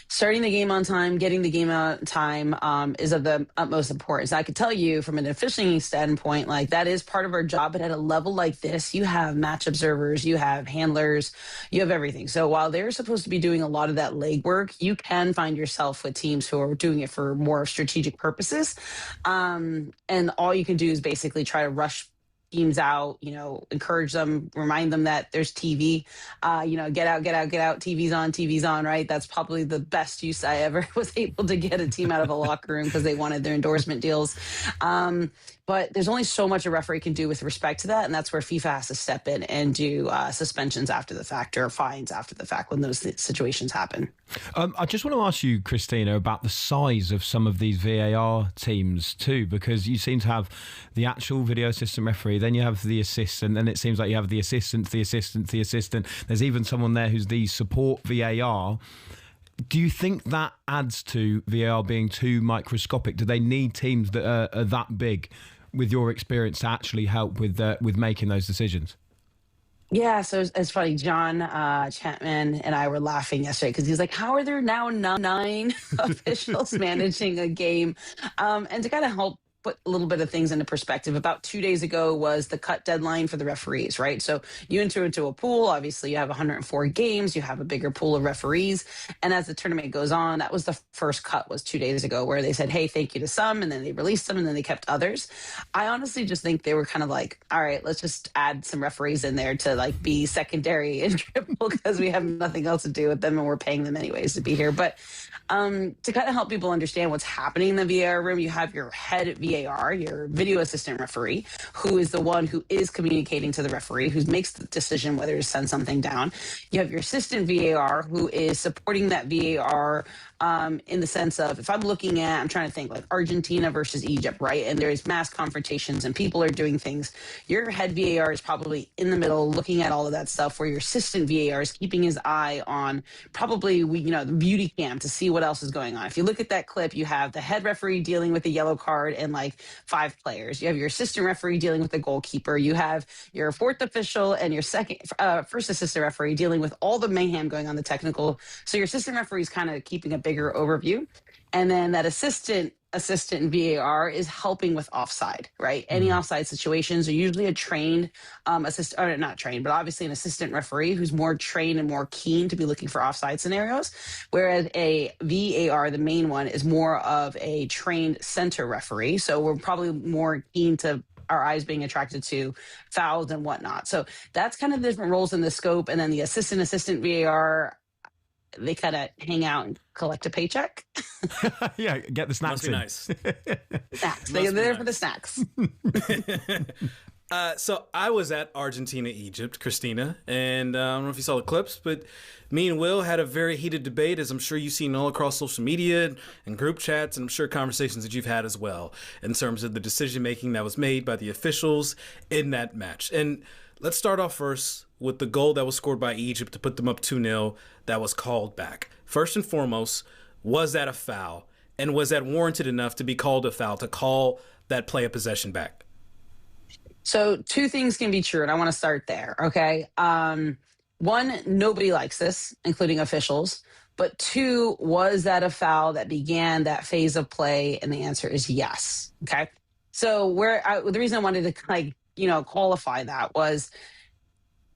Starting the game on time, getting the game out on time is of the utmost importance. I could tell you from an officiating standpoint, like, that is part of our job. But at a level like this, you have match observers, you have handlers, you have everything. So while they're supposed to be doing a lot of that legwork, you can find yourself with teams who are doing it for more strategic purposes. And all you can do is basically try to rush teams out, encourage them, remind them that there's TV, get out, TV's on, right? That's probably the best use I ever was able to get a team out of a locker room because they wanted their endorsement deals. But there's only so much a referee can do with respect to that, and that's where FIFA has to step in and do suspensions after the fact, or fines after the fact when those situations happen. I just want to ask you, Christina, about the size of some of these VAR teams too, because you seem to have the actual video assistant referee, then you have the assistant, then it seems like you have the assistant. There's even someone there who's the support VAR. Do you think that adds to VAR being too microscopic? Do they need teams that are that big, with your experience, to actually help with making those decisions? Yeah, so it's funny. John Chapman and I were laughing yesterday because he's like, how are there now 9 officials managing a game? And to kind of help put a little bit of things into perspective, about 2 days ago was the cut deadline for the referees, right? So you enter into a pool. Obviously, you have 104 games. You have a bigger pool of referees. And as the tournament goes on, that was the first cut, was 2 days ago, where they said, hey, thank you to some, and then they released them, and then they kept others. I honestly just think they were kind of like, all right, let's just add some referees in there to like be secondary and triple, because we have nothing else to do with them and we're paying them anyways to be here. But to kind of help people understand what's happening in the VAR room, you have your head VAR, your video assistant referee, who is the one who is communicating to the referee, who makes the decision whether to send something down. You have your assistant VAR, who is supporting that VAR in the sense of, if I'm looking at, I'm trying to think like Argentina versus Egypt, right? And there's mass confrontations and people are doing things. Your head VAR is probably in the middle looking at all of that stuff, where your assistant VAR is keeping his eye on probably, the beauty cam to see what else is going on. If you look at that clip, you have the head referee dealing with the yellow card and like 5 players. You have your assistant referee dealing with the goalkeeper. You have your fourth official and your first assistant referee dealing with all the mayhem going on the technical. So your assistant referee is kind of keeping a bigger overview. And then that assistant in VAR is helping with offside, right? Any offside situations are usually a trained assistant, or not trained, but obviously an assistant referee who's more trained and more keen to be looking for offside scenarios. Whereas a VAR, the main one, is more of a trained center referee. So we're probably more keen to our eyes being attracted to fouls and whatnot. So that's kind of the different roles in the scope. And then the assistant VAR, they kind of hang out and collect a paycheck. Yeah, get the snacks. Must be in. nice. Snacks. They're there for the snacks. So I was at Argentina, Egypt, Christina, and I don't know if you saw the clips, but me and Will had a very heated debate, as I'm sure you've seen all across social media and group chats, and I'm sure conversations that you've had as well, in terms of the decision-making that was made by the officials in that match. And let's start off first with the goal that was scored by Egypt to put them up 2-0 that was called back. First and foremost, was that a foul? And was that warranted enough to be called a foul, to call that play of possession back? So two things can be true, and I want to start there, okay? One, nobody likes this, including officials. But two, was that a foul that began that phase of play? And the answer is yes, okay? So the reason I wanted to qualify that was,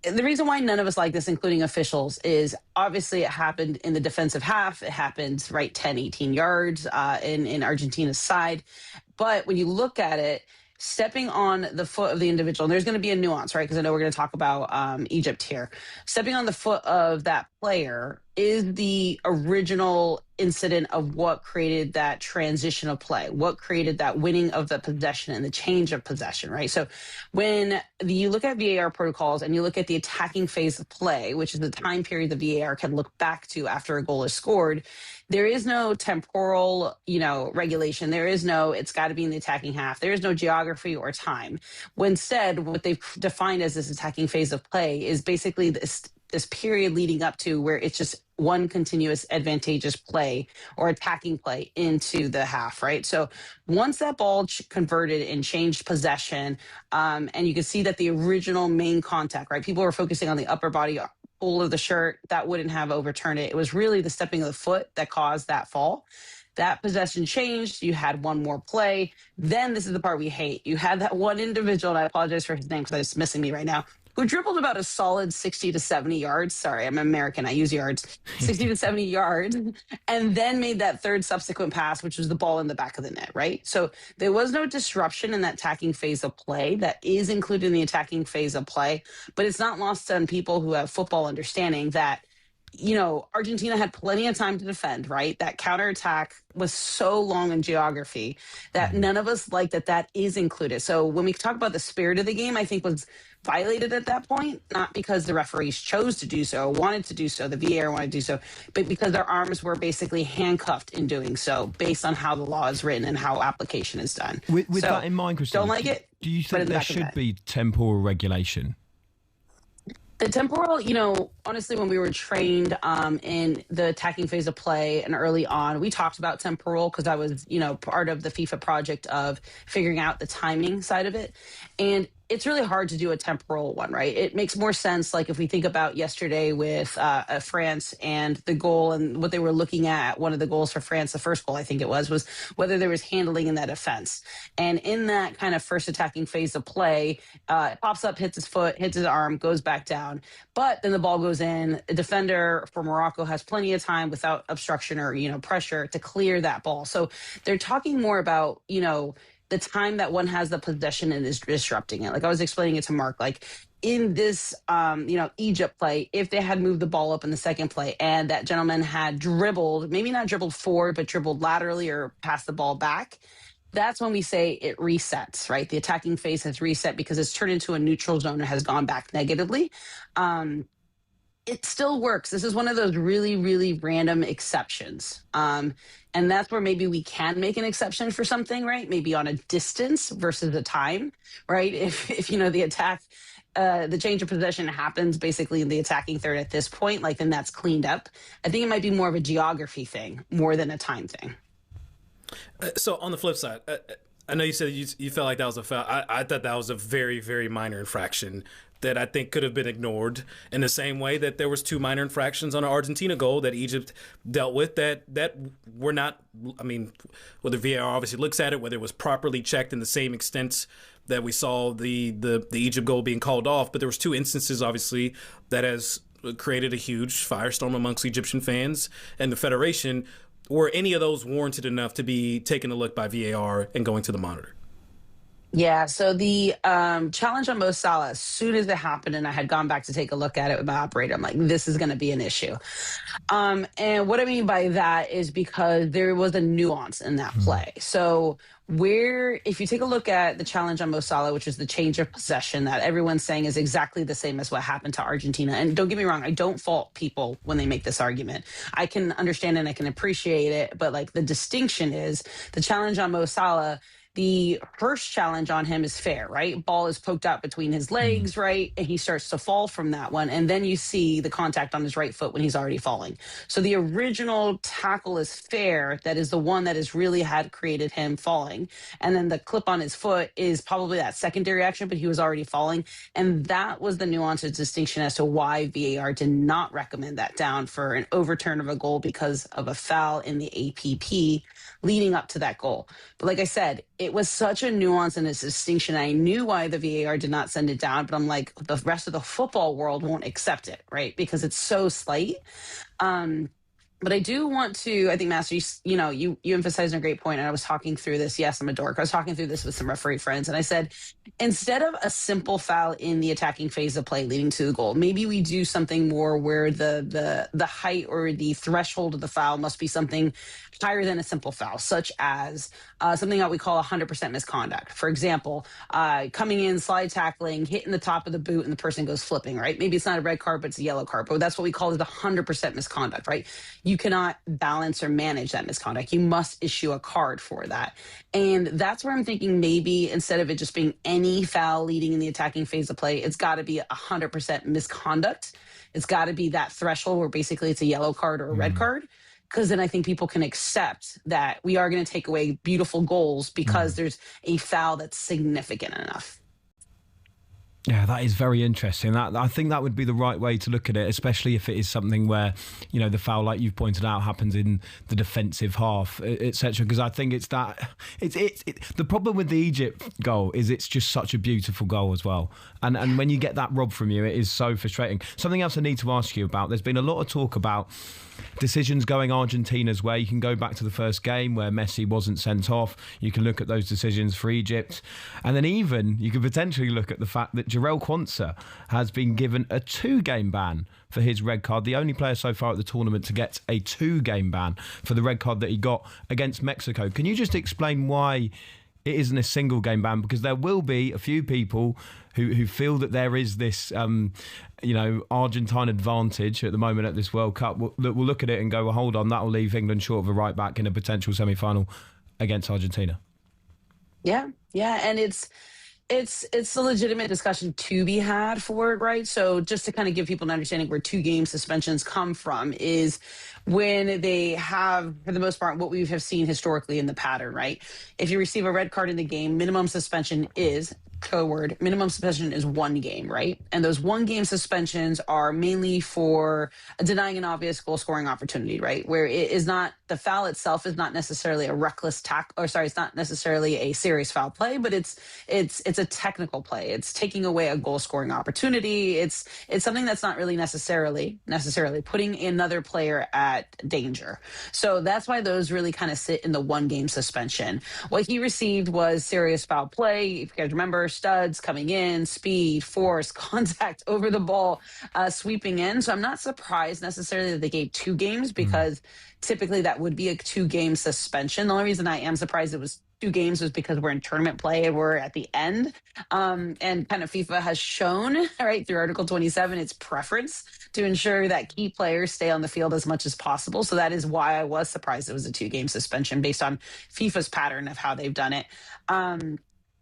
the reason why none of us like this, including officials, is obviously it happened in the defensive half. It happened right 10, 18 yards in Argentina's side. But when you look at it, stepping on the foot of the individual, and there's going to be a nuance, right? Because I know we're going to talk about Egypt here. Stepping on the foot of that player is the original incident of what created that transition of play, what created that winning of the possession and the change of possession, right? So when you look at VAR protocols and you look at the attacking phase of play, which is the time period the VAR can look back to after a goal is scored, there is no temporal, regulation. There is no, it's got to be in the attacking half. There is no geography or time. Instead, what they've defined as this attacking phase of play is basically this period leading up to where it's just one continuous advantageous play or attacking play into the half, right? So once that ball converted and changed possession, and you can see that the original main contact, right? People were focusing on the upper body pull of the shirt. That wouldn't have overturned it. It was really the stepping of the foot that caused that fall. That possession changed. You had one more play. Then this is the part we hate. You had that one individual, and I apologize for his name because it's missing me right now, who dribbled about a solid 60 to 70 yards. Sorry, I'm American. I use yards. 60 to 70 yards. And then made that third subsequent pass, which was the ball in the back of the net, right? So there was no disruption in that attacking phase of play. That is included in the attacking phase of play. But it's not lost on people who have football understanding that, Argentina had plenty of time to defend, right? That counterattack was so long in geography that none of us like that is included. So when we talk about the spirit of the game, I think was violated at that point, not because the referees chose to do so, wanted to do so, the VAR wanted to do so, but because their arms were basically handcuffed in doing so based on how the law is written and how application is done. With that in mind, Christina, don't like it. Do you think there should be temporal regulation? The temporal, honestly, when we were trained in the attacking phase of play and early on, we talked about temporal because I was, part of the FIFA project of figuring out the timing side of it. And it's really hard to do a temporal one, right? It makes more sense, like if we think about yesterday with France and the goal and what they were looking at, one of the goals for France, the first goal I think it was whether there was handling in that offense. And in that kind of first attacking phase of play, it pops up, hits his foot, hits his arm, goes back down. But then the ball goes in. A defender for Morocco has plenty of time without obstruction or, pressure to clear that ball. So they're talking more about, the time that one has the possession and is disrupting it. Like I was explaining it to Mark, like in this, Egypt play, if they had moved the ball up in the second play and that gentleman had dribbled, maybe not dribbled forward, but dribbled laterally or passed the ball back, that's when we say it resets, right? The attacking phase has reset because it's turned into a neutral zone and has gone back negatively. It still works. This is one of those really, really random exceptions. And that's where maybe we can make an exception for something, right? Maybe on a distance versus a time, right? If the attack, the change of possession happens basically in the attacking third at this point, like then that's cleaned up. I think it might be more of a geography thing more than a time thing. So on the flip side, I know you said you felt like that was a foul. I thought that was a very, very minor infraction that I think could have been ignored, in the same way that there was 2 minor infractions on an Argentina goal that Egypt dealt with that were not, I mean, whether VAR obviously looks at it, whether it was properly checked in the same extent that we saw the Egypt goal being called off, but there was 2 instances, obviously, that has created a huge firestorm amongst Egyptian fans and the Federation. Were any of those warranted enough to be taken a look by VAR and going to the monitor? Yeah, so the challenge on Mo Salah, as soon as it happened and I had gone back to take a look at it with my operator, I'm like, this is going to be an issue. And what I mean by that is because there was a nuance in that play. So if you take a look at the challenge on Mo Salah, which is the change of possession that everyone's saying is exactly the same as what happened to Argentina. And don't get me wrong, I don't fault people when they make this argument. I can understand and I can appreciate it. But like the distinction is the challenge on Mo Salah, the first challenge on him is fair, right? Ball is poked out between his legs, right? And he starts to fall from that one. And then you see the contact on his right foot when he's already falling. So the original tackle is fair. That is the one that has really had created him falling. And then the clip on his foot is probably that secondary action, but he was already falling. And that was the nuance of distinction as to why VAR did not recommend that down for an overturn of a goal because of a foul in the APP leading up to that goal. But like I said, it was such a nuance and a distinction. I knew why the VAR did not send it down, but I'm like, the rest of the football world won't accept it, right? Because it's so slight. But I do want to, I think, Master, you emphasized a great point, and I was talking through this. Yes, I'm a dork. I was talking through this with some referee friends, and I said, instead of a simple foul in the attacking phase of play leading to the goal, maybe we do something more where the height or the threshold of the foul must be something higher than a simple foul, such as something that we call 100% misconduct. For example, coming in, slide tackling, hitting the top of the boot, and the person goes flipping, right? Maybe it's not a red card, but it's a yellow card, but that's what we call the 100% misconduct, right? You cannot balance or manage that misconduct. You must issue a card for that. And that's where I'm thinking maybe instead of it just being any foul leading in the attacking phase of play, it's got to be 100% misconduct. It's got to be that threshold where basically it's a yellow card or a red card. Because then I think people can accept that we are going to take away beautiful goals because there's a foul that's significant enough. Yeah, that is very interesting. I think that would be the right way to look at it, especially if it is something where, the foul, like you've pointed out, happens in the defensive half, etc. Because I think it's the problem with the Egypt goal is it's just such a beautiful goal as well. And when you get that robbed from you, it is so frustrating. Something else I need to ask you about, there's been a lot of talk about decisions going Argentina's way. You can go back to the first game where Messi wasn't sent off. You can look at those decisions for Egypt. And then even you could potentially look at the fact that Jarell Quansah has been given a 2-game ban for his red card. The only player so far at the tournament to get a 2-game ban for the red card that he got against Mexico. Can you just explain why it isn't a single game ban? Because there will be a few people who feel that there is this, Argentine advantage at the moment at this World Cup that will look at it and go, well, hold on, that'll leave England short of a right back in a potential semi-final against Argentina. Yeah, and it's a legitimate discussion to be had for it, right? So just to kind of give people an understanding where 2-game suspensions come from is when they have, for the most part, what we have seen historically in the pattern, right? If you receive a red card in the game, minimum suspension is minimum suspension is 1 game, right? And those 1-game suspensions are mainly for denying an obvious goal scoring opportunity, right? Where it is not, the foul itself is not necessarily a reckless it's not necessarily a serious foul play, but it's a technical play. It's taking away a goal scoring opportunity. It's something that's not really necessarily putting another player at danger. So that's why those really kind of sit in the 1-game suspension. What he received was serious foul play. If you guys remember, studs coming in, speed, force, contact over the ball, sweeping in. So I'm not surprised necessarily that they gave 2 games because typically that would be a 2-game suspension. The only reason I am surprised it was 2 games was because we're in tournament play and we're at the end. And kind of FIFA has shown, right, through Article 27, its preference to ensure that key players stay on the field as much as possible. So that is why I was surprised it was a 2-game suspension based on FIFA's pattern of how they've done it.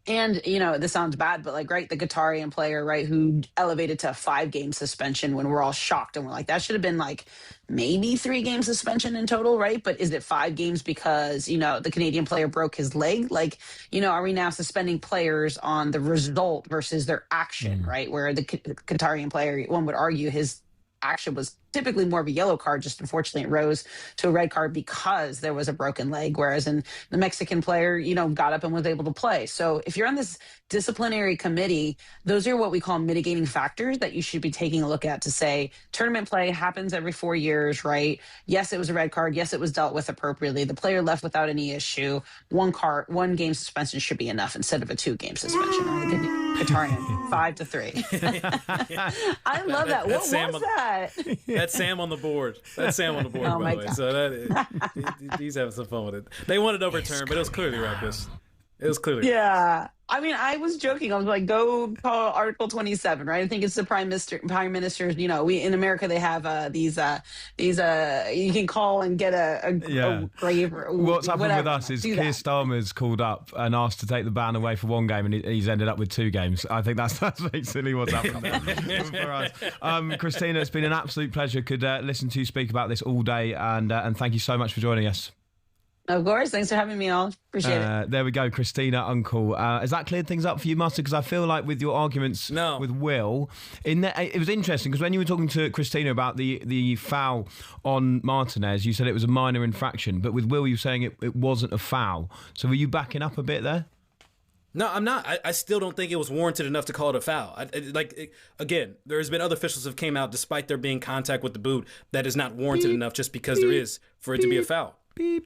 And, this sounds bad, but like, right, the Qatarian player, right, who elevated to a 5-game suspension when we're all shocked and we're like, that should have been like maybe 3-game suspension in total, right? But is it 5 games because, the Canadian player broke his leg? Like, are we now suspending players on the result versus their action, right? Where the Qatarian player, one would argue his action was typically more of a yellow card, just unfortunately it rose to a red card because there was a broken leg, whereas in the Mexican player, got up and was able to play. So if you're on this disciplinary committee, those are what we call mitigating factors that you should be taking a look at to say tournament play happens every 4 years, right? Yes, it was a red card. Yes, it was dealt with appropriately. The player left without any issue. 1 game suspension should be enough instead of a 2-game suspension. Qatarian 5-3. I love that. What was that? That's Sam on the board. That's Sam on the board, by the way. So he's having some fun with it. They wanted overturned, but it was clearly racist. It was clearly Yeah. I mean, I was joking. I was like, go call Article 27, right? I think it's the prime minister's, we in America, they have these you can call and get a grave. What's happened with us is Keir Starmer's called up and asked to take the ban away for 1 game, and he's ended up with 2 games. I think that's basically what's happened there for us. Christina, it's been an absolute pleasure. Could listen to you speak about this all day, and thank you so much for joining us. Of course. Thanks for having me on. Appreciate it. There we go, Christina Unkel. Has that cleared things up for you, Mustard? Because I feel like with your arguments with Will, it was interesting because when you were talking to Christina about the foul on Martinez, you said it was a minor infraction, but with Will, you were saying it wasn't a foul. So were you backing up a bit there? No, I'm not. I still don't think it was warranted enough to call it a foul. Again, there's been other officials who have came out, despite there being contact with the boot, that is not warranted enough just because there is for it to be a foul.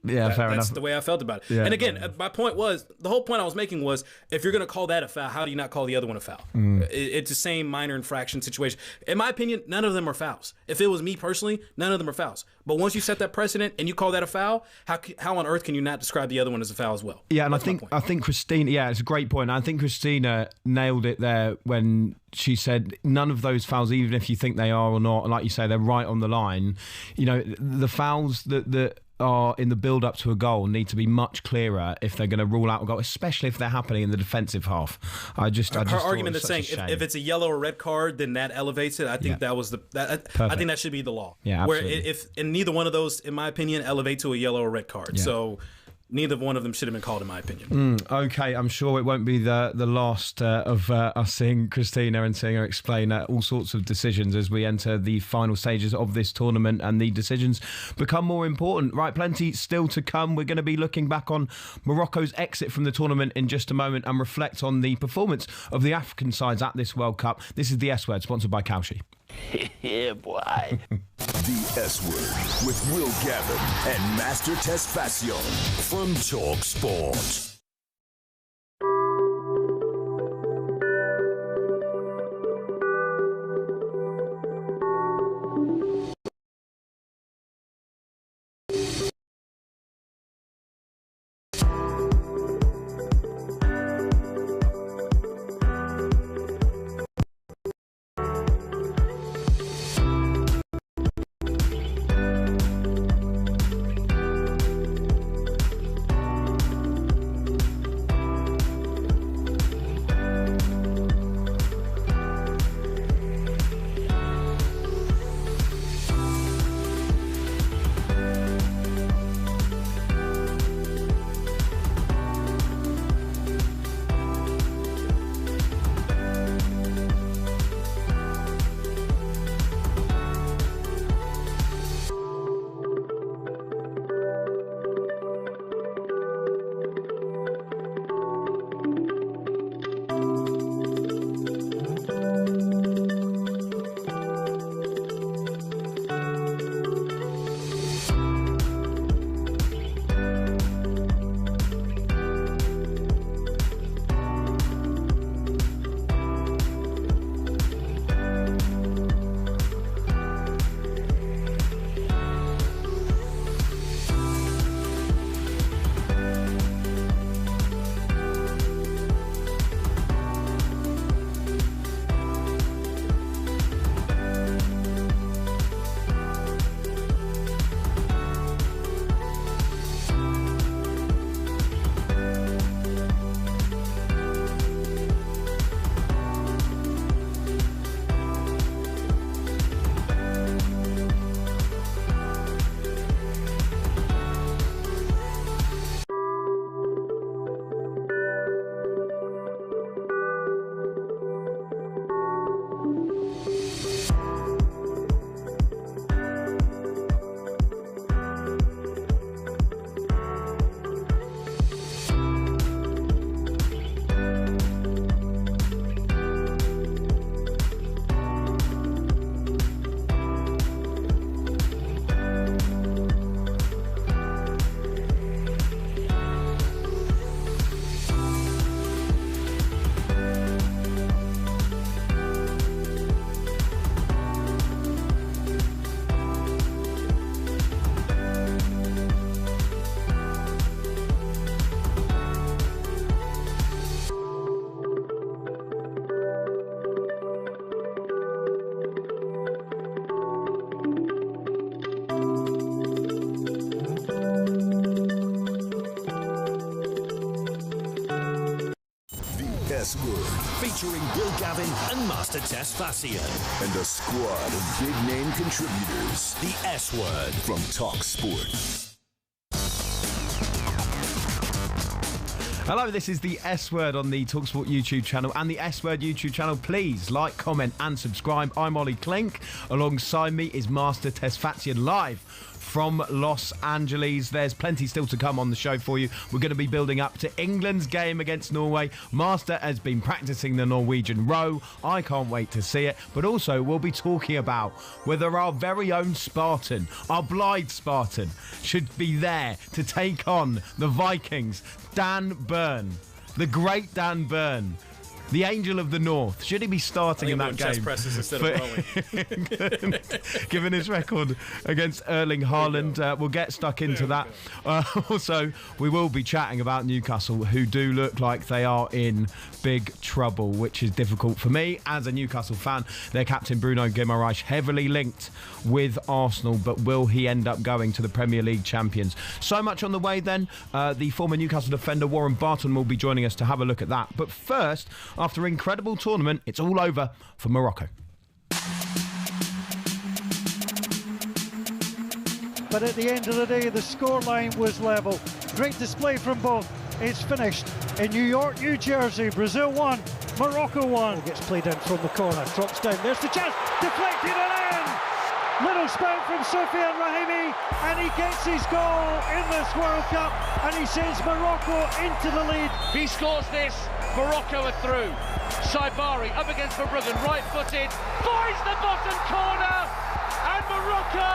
Yeah, fair enough. That's the way I felt about it. Yeah, and again, my point was, the whole point I was making was, if you're going to call that a foul, how do you not call the other one a foul? It's the same minor infraction situation. In my opinion, none of them are fouls. If it was me personally, none of them are fouls. But once you set that precedent and you call that a foul, how on earth can you not describe the other one as a foul as well? Yeah, and I think Christina, it's a great point. I think Christina nailed it there when she said none of those fouls, even if you think they are or not, like you say, they're right on the line. The fouls that are in the build-up to a goal need to be much clearer if they're going to rule out a goal, especially if they're happening in the defensive half. Her argument is saying if it's a yellow or red card, then that elevates it. I think that was I think that should be the law. Yeah, absolutely. And neither one of those, in my opinion, elevate to a yellow or red card. Yeah. So neither one of them should have been called, in my opinion. Okay, I'm sure it won't be the last of us seeing Christina and seeing her explain all sorts of decisions as we enter the final stages of this tournament and the decisions become more important. Right, plenty still to come. We're going to be looking back on Morocco's exit from the tournament in just a moment and reflect on the performance of the African sides at this World Cup. This is the S Word, sponsored by Cauchy. Yeah, boy. The S Word with Will Gavin and Master Tesfacion from talkSPORT. S Word. Featuring Will Gavin and Master Tess Fassian. And a squad of big-name contributors. The S Word from talkSPORT. Hello, this is the S Word on the talkSPORT YouTube channel and the S Word YouTube channel. Please like, comment and subscribe. I'm Ollie Klink. Alongside me is Master Tess Fassian live from Los Angeles. There's plenty still to come on the show for you. We're going to be building up to England's game against Norway. Master has been practicing the Norwegian row. I can't wait to see it. But also we'll be talking about whether our very own Spartan, our Blythe Spartan, should be there to take on the Vikings. Dan Burn, the great Dan Burn, the Angel of the North. Should he be starting in that game? Chest presses instead of rowing. Given his record against Erling Haaland, we'll get stuck into that. Also, we will be chatting about Newcastle, who do look like they are in big trouble, which is difficult for me as a Newcastle fan. Their captain Bruno Guimaraes heavily linked with Arsenal, but will he end up going to the Premier League champions? So much on the way then. The former Newcastle defender Warren Barton will be joining us to have a look at that. But first, after an incredible tournament, it's all over for Morocco. But at the end of the day, the scoreline was level. Great display from both. It's finished in New York, New Jersey. Brazil 1, Morocco 1. Gets played in from the corner, drops down. There's the chance, deflected and in! Little spout from Sofiane Rahimi, and he gets his goal in this World Cup, and he sends Morocco into the lead. He scores this, Morocco are through. Saibari up against Verbruggen, right-footed, finds the bottom corner, and Morocco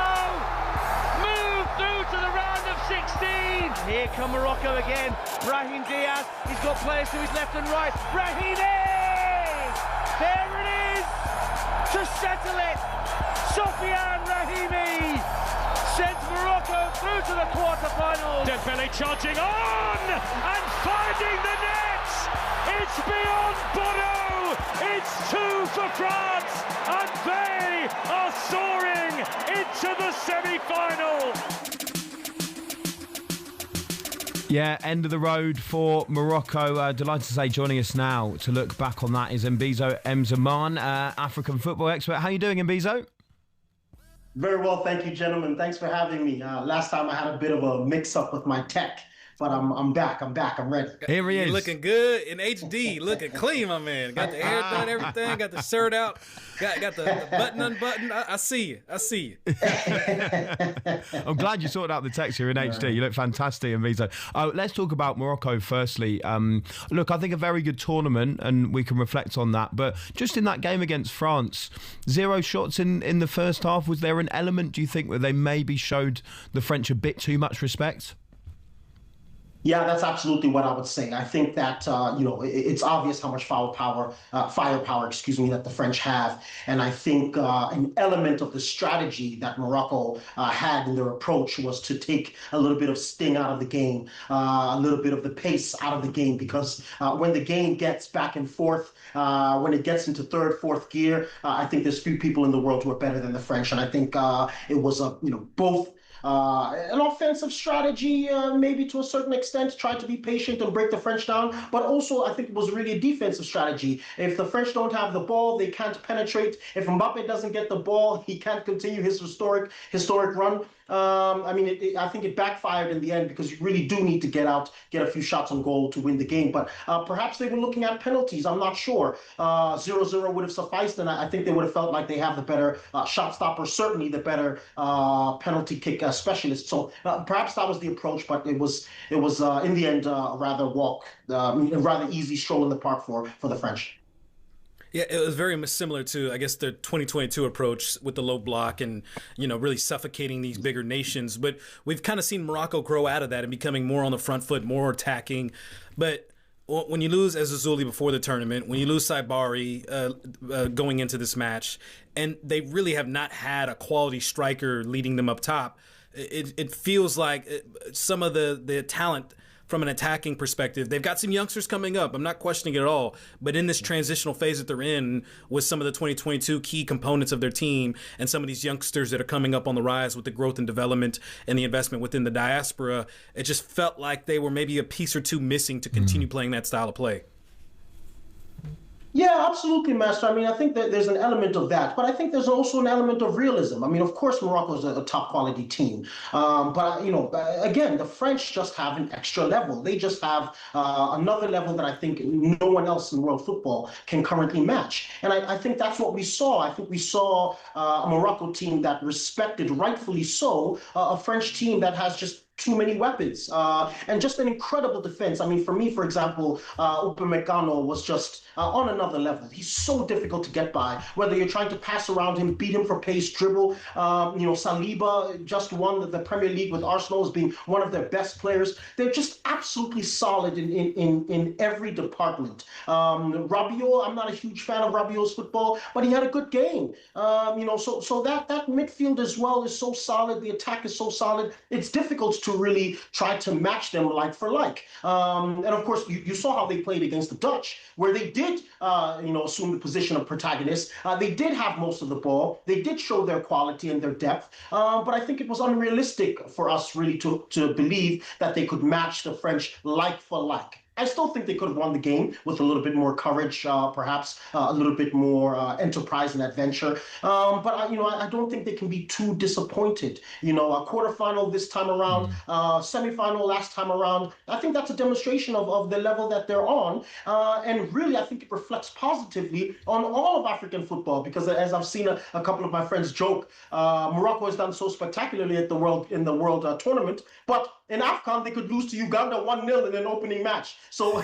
move through to the round of 16. Here come Morocco again. Brahim Diaz, he's got players to his left and right. Brahimi! There it is to settle it. Sofiane Rahimi sends Morocco through to the quarterfinals. Dembele charging on and finding the net. It's beyond Bordeaux. It's 2 for France, and they are soaring into the semi-final. Yeah, end of the road for Morocco. Delighted to say joining us now to look back on that is Mbizo Mzaman, African football expert. How are you doing, Mbizo? Very well, thank you, gentlemen. Thanks for having me. Last time I had a bit of a mix-up with my tech, but I'm back, I'm ready. Here he is. You're looking good in HD, looking clean, my man. Got the hair done, everything, got the shirt out, got the button unbuttoned. I see you. I'm glad you sorted out the text here in HD. You look fantastic, Mbizo. Let's talk about Morocco firstly. Look, I think a very good tournament, and we can reflect on that. But just in that game against France, 0 shots in the first half. Was there an element, do you think, where they maybe showed the French a bit too much respect? Yeah, that's absolutely what I would say. I think that, it's obvious how much firepower, that the French have. And I think an element of the strategy that Morocco had in their approach was to take a little bit of sting out of the game, a little bit of the pace out of the game, because when the game gets back and forth, when it gets into third, fourth gear, I think there's few people in the world who are better than the French. And I think it was, both an offensive strategy, maybe to a certain extent, try to be patient and break the French down. But also, I think it was really a defensive strategy. If the French don't have the ball, they can't penetrate. If Mbappe doesn't get the ball, he can't continue his historic run. I think it backfired in the end, because you really do need to get a few shots on goal to win the game. But perhaps they were looking at penalties. I'm not sure. 0-0 would have sufficed, and I think they would have felt like they have the better shot stopper, certainly the better penalty kick specialist. So perhaps that was the approach, but it was in the end a rather easy stroll in the park for the French. Yeah, it was very similar to, I guess, the 2022 approach with the low block and, really suffocating these bigger nations. But we've kind of seen Morocco grow out of that and becoming more on the front foot, more attacking. But when you lose Ezazuli before the tournament, when you lose Saibari going into this match, and they really have not had a quality striker leading them up top, it feels like some of the talent from an attacking perspective, they've got some youngsters coming up. I'm not questioning it at all. But in this transitional phase that they're in with some of the 2022 key components of their team and some of these youngsters that are coming up on the rise with the growth and development and the investment within the diaspora, it just felt like they were maybe a piece or two missing to continue playing that style of play. Yeah, absolutely, Master. I mean, I think that there's an element of that, but I think there's also an element of realism. I mean, of course, Morocco is a top quality team, but again, the French just have an extra level. They just have another level that I think no one else in world football can currently match. And I think that's what we saw. I think we saw a Morocco team that respected, rightfully so, a French team that has just too many weapons and just an incredible defense. I mean, for me, for example, Upamecano was just on another level. He's so difficult to get by, whether you're trying to pass around him, beat him for pace, dribble. Saliba just won the Premier League with Arsenal as being one of their best players. They're just absolutely solid in every department. Rabiot, I'm not a huge fan of Rabiot's football, but he had a good game. So that midfield as well is so solid. The attack is so solid. It's difficult to really try to match them like for like. And of course, you saw how they played against the Dutch, where they did, assume the position of protagonists. They did have most of the ball. They did show their quality and their depth. But I think it was unrealistic for us really to believe that they could match the French like for like. I still think they could have won the game with a little bit more courage, perhaps a little bit more enterprise and adventure. But I don't think they can be too disappointed. A quarterfinal this time around, semifinal last time around. I think that's a demonstration of the level that they're on. And really, I think it reflects positively on all of African football, because as I've seen a couple of my friends joke, Morocco has done so spectacularly in the world tournament, but in AFCON, they could lose to Uganda 1-0 in an opening match. So,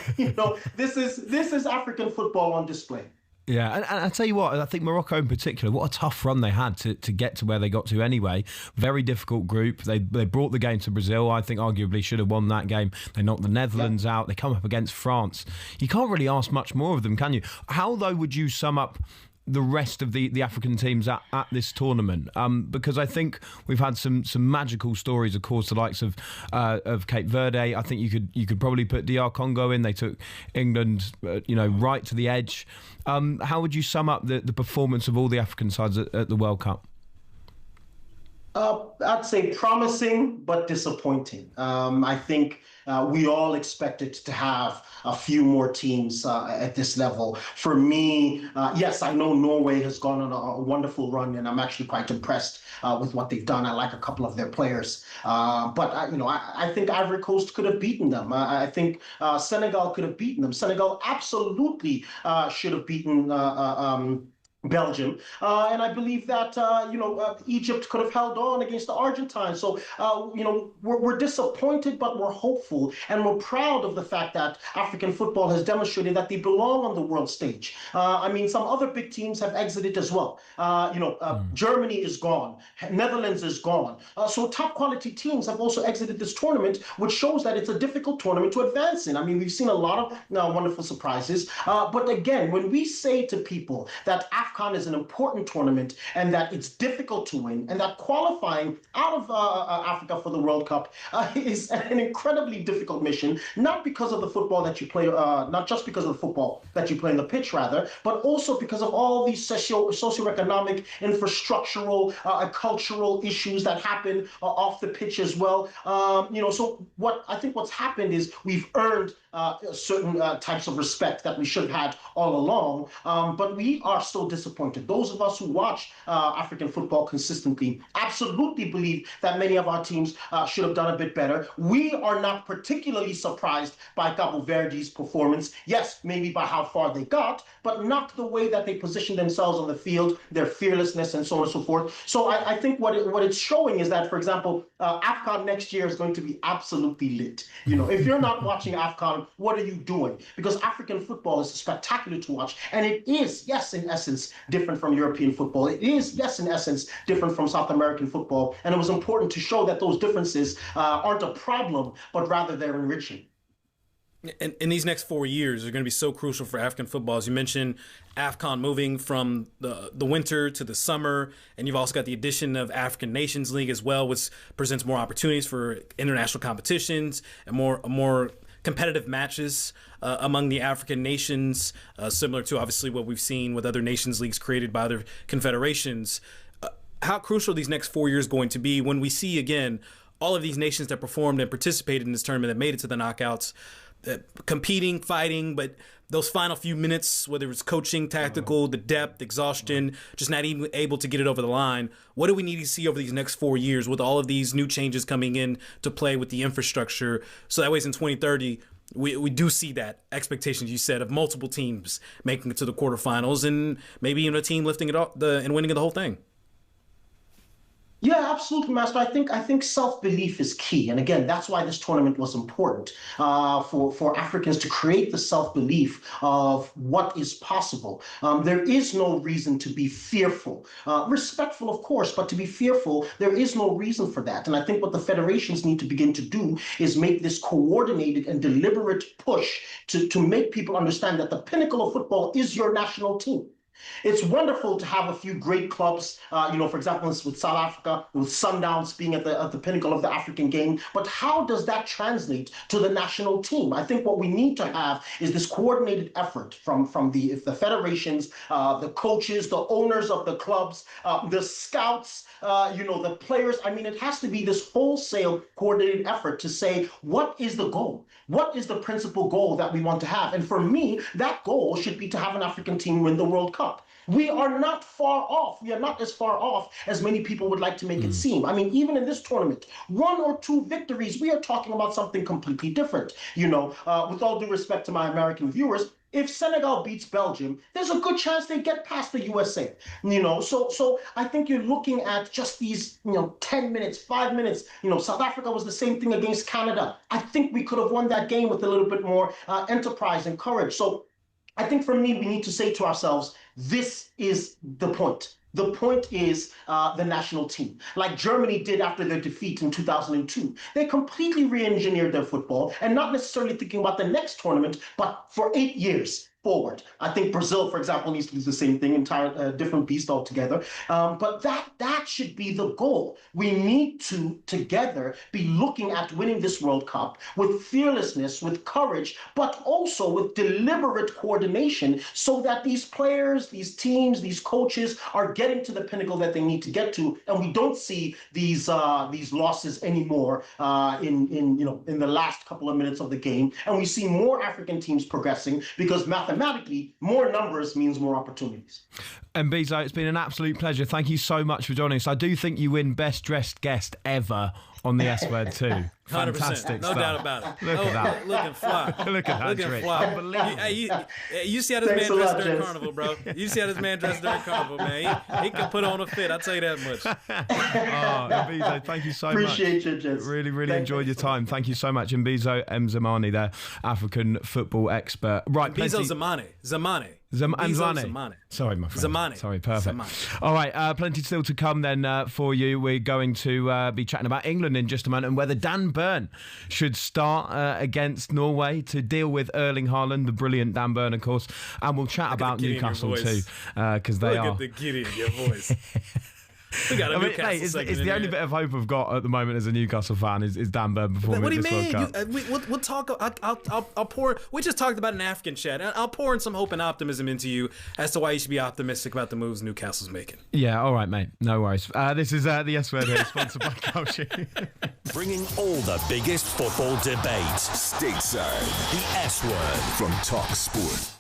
this is African football on display. Yeah, and I tell you what, I think Morocco in particular, what a tough run they had to get to where they got to anyway. Very difficult group. They brought the game to Brazil. I think arguably should have won that game. They knocked the Netherlands out. They come up against France. You can't really ask much more of them, can you? How, though, would you sum up the rest of the African teams at this tournament? Because I think we've had some magical stories, of course, the likes of Cape Verde. I think you could probably put DR Congo in. They took England right to the edge. How would you sum up the performance of all the African sides at the World Cup? I'd say promising but disappointing. I think we all expected to have a few more teams at this level. For me, yes, I know Norway has gone on a wonderful run, and I'm actually quite impressed with what they've done. I like a couple of their players. But I think Ivory Coast could have beaten them. I think Senegal could have beaten them. Senegal absolutely should have beaten Belgium, and I believe that Egypt could have held on against the Argentines. So we're disappointed, but we're hopeful, and we're proud of the fact that African football has demonstrated that they belong on the world stage. Some other big teams have exited as well. Germany is gone, Netherlands is gone. So top quality teams have also exited this tournament, which shows that it's a difficult tournament to advance in. We've seen a lot of wonderful surprises, but again, when we say to people that AFCON is an important tournament and that it's difficult to win, and that qualifying out of Africa for the World Cup is an incredibly difficult mission, not because of the football that you play, not just because of the football that you play in the pitch, rather, but also because of all these socioeconomic, infrastructural, cultural issues that happen off the pitch as well. So what's happened is we've earned certain types of respect that we should have had all along, but we are still disappointed. Those of us who watch African football consistently absolutely believe that many of our teams should have done a bit better. We are not particularly surprised by Cabo Verde's performance. Yes, maybe by how far they got, but not the way that they positioned themselves on the field, their fearlessness, and so on and so forth. So I think what it's showing is that, for example, AFCON next year is going to be absolutely lit. If you're not watching AFCON, what are you doing? Because African football is spectacular to watch, and it is, yes, in essence, different from European football. It is, yes, in essence, different from South American football, and it was important to show that those differences aren't a problem, but rather they're enriching. And these next 4 years are going to be so crucial for African football. As you mentioned, AFCON moving from the winter to the summer, and you've also got the addition of African Nations League as well, which presents more opportunities for international competitions and more competitive matches among the African nations, similar to obviously what we've seen with other nations leagues created by other confederations. How crucial are these next 4 years going to be when we see, again, all of these nations that performed and participated in this tournament that made it to the knockouts competing, fighting, but those final few minutes, whether it's coaching, tactical, the depth, exhaustion, just not even able to get it over the line. What do we need to see over these next 4 years with all of these new changes coming in to play with the infrastructure? So that way in 2030, we do see that expectations, you said, of multiple teams making it to the quarterfinals and maybe even a team lifting it up and winning the whole thing. Yeah, absolutely, Master. I think self-belief is key, and again, that's why this tournament was important for Africans to create the self-belief of what is possible. There is no reason to be fearful, respectful, of course, but to be fearful, there is no reason for that. And I think what the federations need to begin to do is make this coordinated and deliberate push to make people understand that the pinnacle of football is your national team. It's wonderful to have a few great clubs, for example, with South Africa, with Sundowns being at the pinnacle of the African game. But how does that translate to the national team? I think what we need to have is this coordinated effort from the federations, the coaches, the owners of the clubs, the scouts, the players. I mean, it has to be this wholesale coordinated effort to say, what is the goal? What is the principal goal that we want to have? And for me, that goal should be to have an African team win the World Cup. We are not far off. We are not as far off as many people would like to make it seem. I mean, even in this tournament, 1 or 2 victories, we are talking about something completely different. With all due respect to my American viewers, if Senegal beats Belgium, there's a good chance they get past the USA. So I think you're looking at just these, 10 minutes, 5 minutes. South Africa was the same thing against Canada. I think we could have won that game with a little bit more enterprise and courage. So I think for me, we need to say to ourselves, this is the point. The point is the national team. Like Germany did after their defeat in 2002. They completely re-engineered their football and not necessarily thinking about the next tournament, but for 8 years forward. I think Brazil, for example, needs to do the same thing, entire different beast altogether. But that should be the goal. We need to together be looking at winning this World Cup with fearlessness, with courage, but also with deliberate coordination so that these players, these teams, these coaches are getting to the pinnacle that they need to get to, and we don't see these losses anymore in the last couple of minutes of the game, and we see more African teams progressing because mathematically, more numbers means more opportunities. And Mbizo, it's been an absolute pleasure. Thank you so much for joining us. I do think you win Best Dressed Guest ever on the S Word too. 100%. Fantastic No stuff. doubt about it. Look at that. Looking fly. Look at that Looking trick. fly. Unbelievable. You see how this man dressed during Carnival, bro. You see how this man dressed during Carnival, man. He can put on a fit, I'll tell you that much. Mbizo, thank you so much. Appreciate you, Jess. Really enjoyed your time. Thank you so much. Mbizo Mzamani there, African football expert. Right, Mbizo Zamani. Zamani. Sorry, my friend. Zamani. Sorry, perfect. Zamani. All right, plenty still to come then for you. We're going to be chatting about England in just a moment and whether Dan Burn should start against Norway to deal with Erling Haaland, the brilliant Dan Burn, of course. And we'll chat about Newcastle too, because they are. Look at the giddy in your voice. We got a Newcastle segment it's the only bit of hope I've got at the moment as a Newcastle fan is Dan Burn performing What do you at this World Cup. We'll talk. I'll pour. We just talked about an African chat. I'll pour in some hope and optimism into you as to why you should be optimistic about the moves Newcastle's making. Yeah, all right, mate. No worries. This is the S Word here, sponsored by Kalshi. Bringing all the biggest football debates Stateside. The S Word From talkSPORT.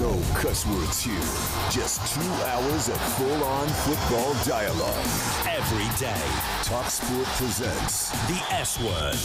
No cuss words here. Just 2 hours of full-on football dialogue. Every day. talkSPORT presents The S Word.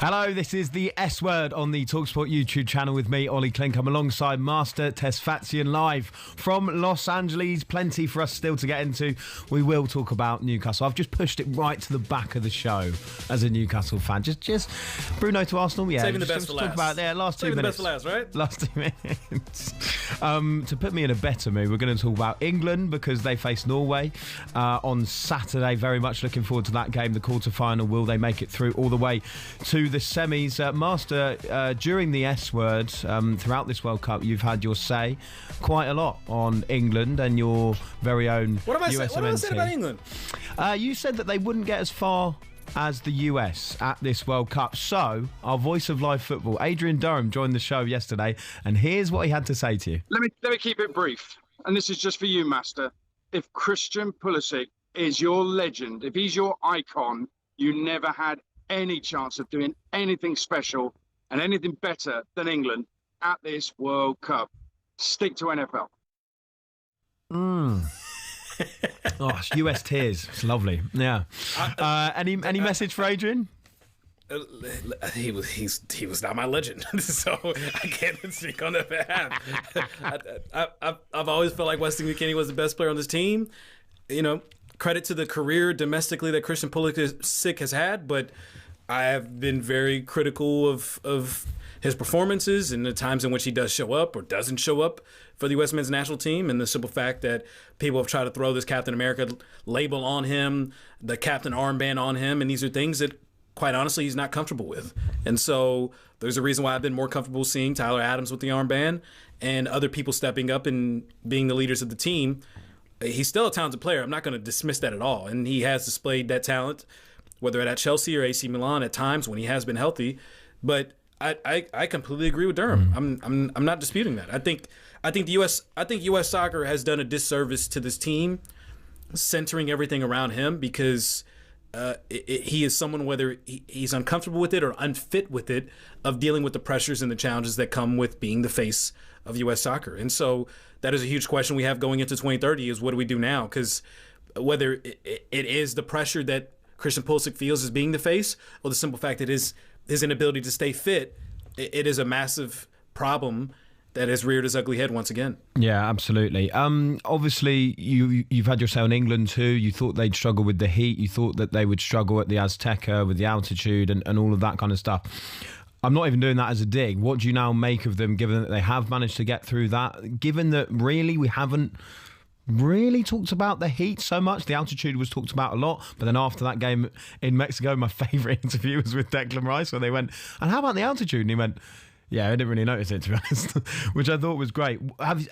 Hello, this is the S Word on the talkSPORT YouTube channel with me, Ollie Klink. I'm alongside Master Tesfazian live from Los Angeles. Plenty for us still to get into. We will talk about Newcastle. I've just pushed it right to the back of the show as a Newcastle fan. Just Bruno to Arsenal. Yeah, saving the best for last. Talk about last 2 saving minutes. The best for last, right? Last 2 minutes. To put me in a better mood, we're going to talk about England because they face Norway on Saturday. Very much looking forward to that game, the quarter-final. Will they make it through all the way to the semis? Master, during the S Word, throughout this World Cup, you've had your say quite a lot on England and your very own What have I said about England? You said that they wouldn't get as far as the US at this World Cup. So, our voice of live football, Adrian Durham, joined the show yesterday, and here's what he had to say to you. Let me keep it brief, and this is just for you, Master. If Christian Pulisic is your legend, if he's your icon, you never had any chance of doing anything special and anything better than England at this World Cup. Stick to NFL. Oh, US tears. It's lovely. Yeah. Any message for Adrian? He was not my legend, so I can't speak on that behalf. I've always felt like Weston McKennie was the best player on this team. You know, credit to the career domestically that Christian Pulisic has had, but I have been very critical of his performances and the times in which he does show up or doesn't show up for the U.S. men's national team, and the simple fact that people have tried to throw this Captain America label on him, the captain armband on him, and these are things that, quite honestly, he's not comfortable with. And so there's a reason why I've been more comfortable seeing Tyler Adams with the armband and other people stepping up and being the leaders of the team. He's still a talented player. I'm not going to dismiss that at all, and he has displayed that talent, whether at Chelsea or AC Milan at times when he has been healthy. But I completely agree with Durham. I'm not disputing that. I think US soccer has done a disservice to this team, centering everything around him, because he is someone, whether he's uncomfortable with it or unfit with it, of dealing with the pressures and the challenges that come with being the face of US soccer. And so that is a huge question we have going into 2030 is what do we do now? Because whether it is the pressure that Christian Pulisic feels as being the face, or the simple fact that his inability to stay fit, it is a massive problem that has reared its ugly head once again. Yeah, absolutely. Obviously, you've had your say on England too. You thought they'd struggle with the heat. You thought that they would struggle at the Azteca with the altitude and all of that kind of stuff. I'm not even doing that as a dig. What do you now make of them, given that they have managed to get through that? Given that really we haven't really talked about the heat so much. The altitude was talked about a lot, but then after that game in Mexico, my favourite interview was with Declan Rice, where they went, and how about the altitude? And he went, yeah, I didn't really notice it, to be honest, which I thought was great.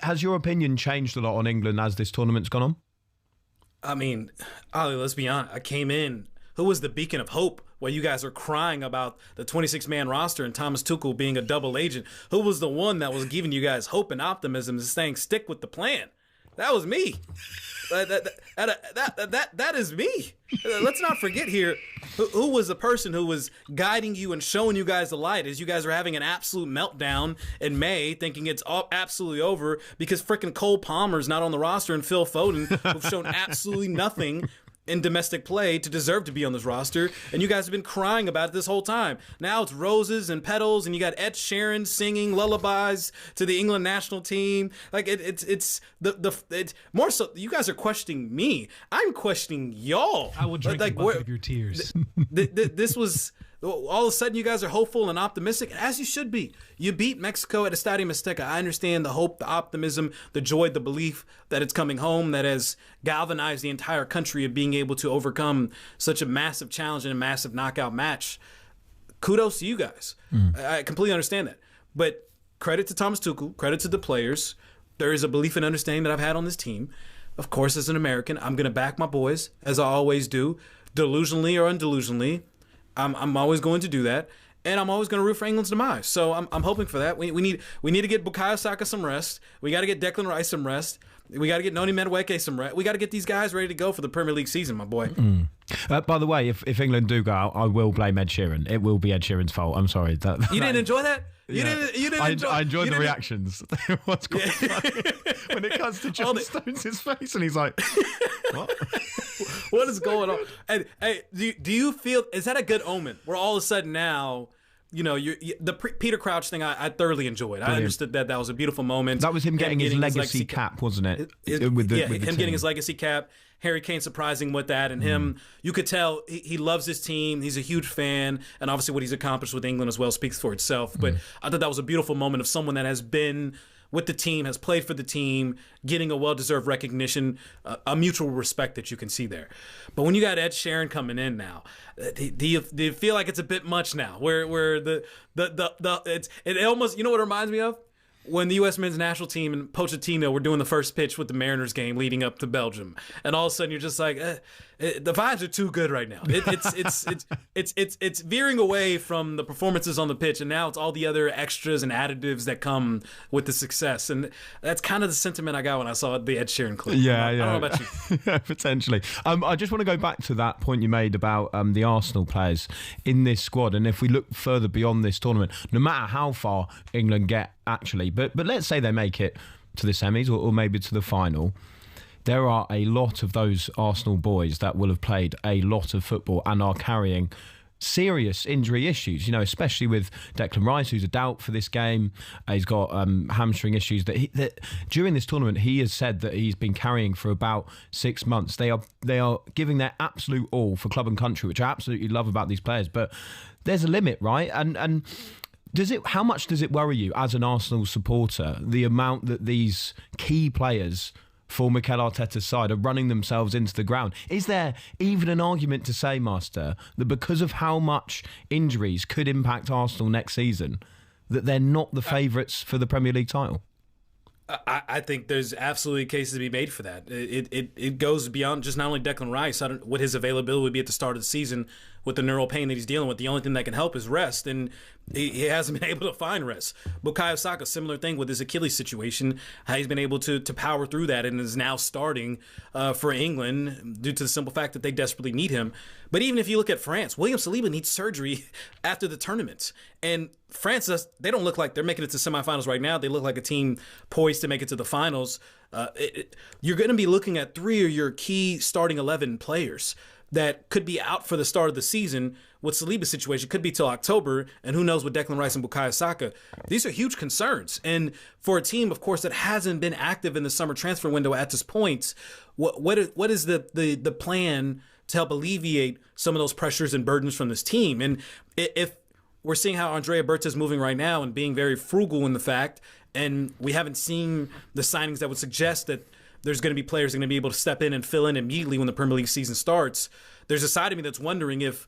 Has your opinion changed a lot on England as this tournament's gone on? I mean, Ollie, let's be honest. I came in, who was the beacon of hope while you guys are crying about the 26-man roster and Thomas Tuchel being a double agent? Who was the one that was giving you guys hope and optimism and saying, stick with the plan? That was me. That is me. Let's not forget here who was the person who was guiding you and showing you guys the light as you guys are having an absolute meltdown in May, thinking it's all absolutely over because frickin' Cole Palmer's not on the roster and Phil Foden, who've shown absolutely nothing in domestic play to deserve to be on this roster, and you guys have been crying about it this whole time. Now it's roses and petals, and you got Ed Sheeran singing lullabies to the England national team. Like it's more so. You guys are questioning me. I'm questioning y'all. I will drink a bucket of your tears. This was. All of a sudden, you guys are hopeful and optimistic, as you should be. You beat Mexico at Estadio Azteca. I understand the hope, the optimism, the joy, the belief that it's coming home, that has galvanized the entire country of being able to overcome such a massive challenge in a massive knockout match. Kudos to you guys. I completely understand that. But credit to Thomas Tuchel, credit to the players. There is a belief and understanding that I've had on this team. Of course, as an American, I'm going to back my boys, as I always do, delusionally or undelusionally. I'm always going to do that, and I'm always going to root for England's demise. So I'm hoping for that. We need to get Bukayo Saka some rest. We got to get Declan Rice some rest. We got to get Noni Madueke some rest. We got to get these guys ready to go for the Premier League season, my boy. By the way, if England do go out, I will blame Ed Sheeran. It will be Ed Sheeran's fault. I'm sorry. You didn't enjoy that? You didn't enjoy. I enjoyed the reactions. What's quite funny when it comes to John Stones' face, and he's like, "What? What is going on?" And hey, do you feel, is that a good omen? Where all of a sudden now, Peter Crouch thing, I thoroughly enjoyed. Brilliant. I understood that was a beautiful moment. That was him getting his legacy cap, wasn't it? With the him getting his legacy cap. Harry Kane surprising with that, and him, you could tell he loves his team. He's a huge fan, and obviously what he's accomplished with England as well speaks for itself. But I thought that was a beautiful moment of someone that has been with the team, has played for the team, getting a well-deserved recognition, a mutual respect that you can see there. But when you got Ed Sheeran coming in now, do you feel like it's a bit much now? Where it almost, you know what it reminds me of? When the U.S. men's national team and Pochettino were doing the first pitch with the Mariners game leading up to Belgium, and all of a sudden you're just like, the vibes are too good right now. It's veering away from the performances on the pitch, and now it's all the other extras and additives that come with the success, and that's kind of the sentiment I got when I saw the Ed Sheeran clip. Yeah. I don't know about you. Potentially. I just want to go back to that point you made about the Arsenal players in this squad, and if we look further beyond this tournament, no matter how far England get, actually, but let's say they make it to the semis or maybe to the final, there are a lot of those Arsenal boys that will have played a lot of football and are carrying serious injury issues, especially with Declan Rice, who's a doubt for this game. He's got hamstring issues that during this tournament he has said that he's been carrying for about 6 months. They are giving their absolute all for club and country, which I absolutely love about these players, but there's a limit, right? And how much does it worry you as an Arsenal supporter, the amount that these key players for Mikel Arteta's side are running themselves into the ground? Is there even an argument to say, Master, that because of how much injuries could impact Arsenal next season, that they're not the favourites for the Premier League title? I think there's absolutely cases to be made for that. It goes beyond just not only Declan Rice, what his availability would be at the start of the season with the neural pain that he's dealing with. The only thing that can help is rest, and he hasn't been able to find rest. Bukayo Saka, similar thing with his Achilles situation, how he's been able to power through that and is now starting for England due to the simple fact that they desperately need him. But even if you look at France, William Saliba needs surgery after the tournament. And France, they don't look like they're making it to semifinals right now. They look like a team poised to make it to the finals. You're going to be looking at 3 of your key starting 11 players that could be out for the start of the season. With Saliba's situation, could be till October, and who knows with Declan Rice and Bukayo Saka. These are huge concerns. And for a team, of course, that hasn't been active in the summer transfer window at this point, what is the plan to help alleviate some of those pressures and burdens from this team? And if we're seeing how Andrea Berta is moving right now and being very frugal in the fact, and we haven't seen the signings that would suggest that there's going to be players that are going to be able to step in and fill in immediately when the Premier League season starts. There's a side of me that's wondering if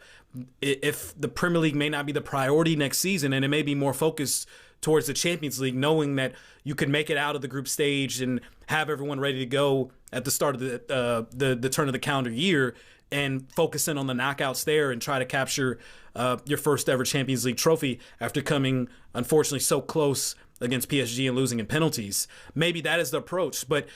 the Premier League may not be the priority next season, and it may be more focused towards the Champions League, knowing that you can make it out of the group stage and have everyone ready to go at the start of the turn of the calendar year, and focus in on the knockouts there and try to capture your first ever Champions League trophy after coming, unfortunately, so close against PSG and losing in penalties. Maybe that is the approach, but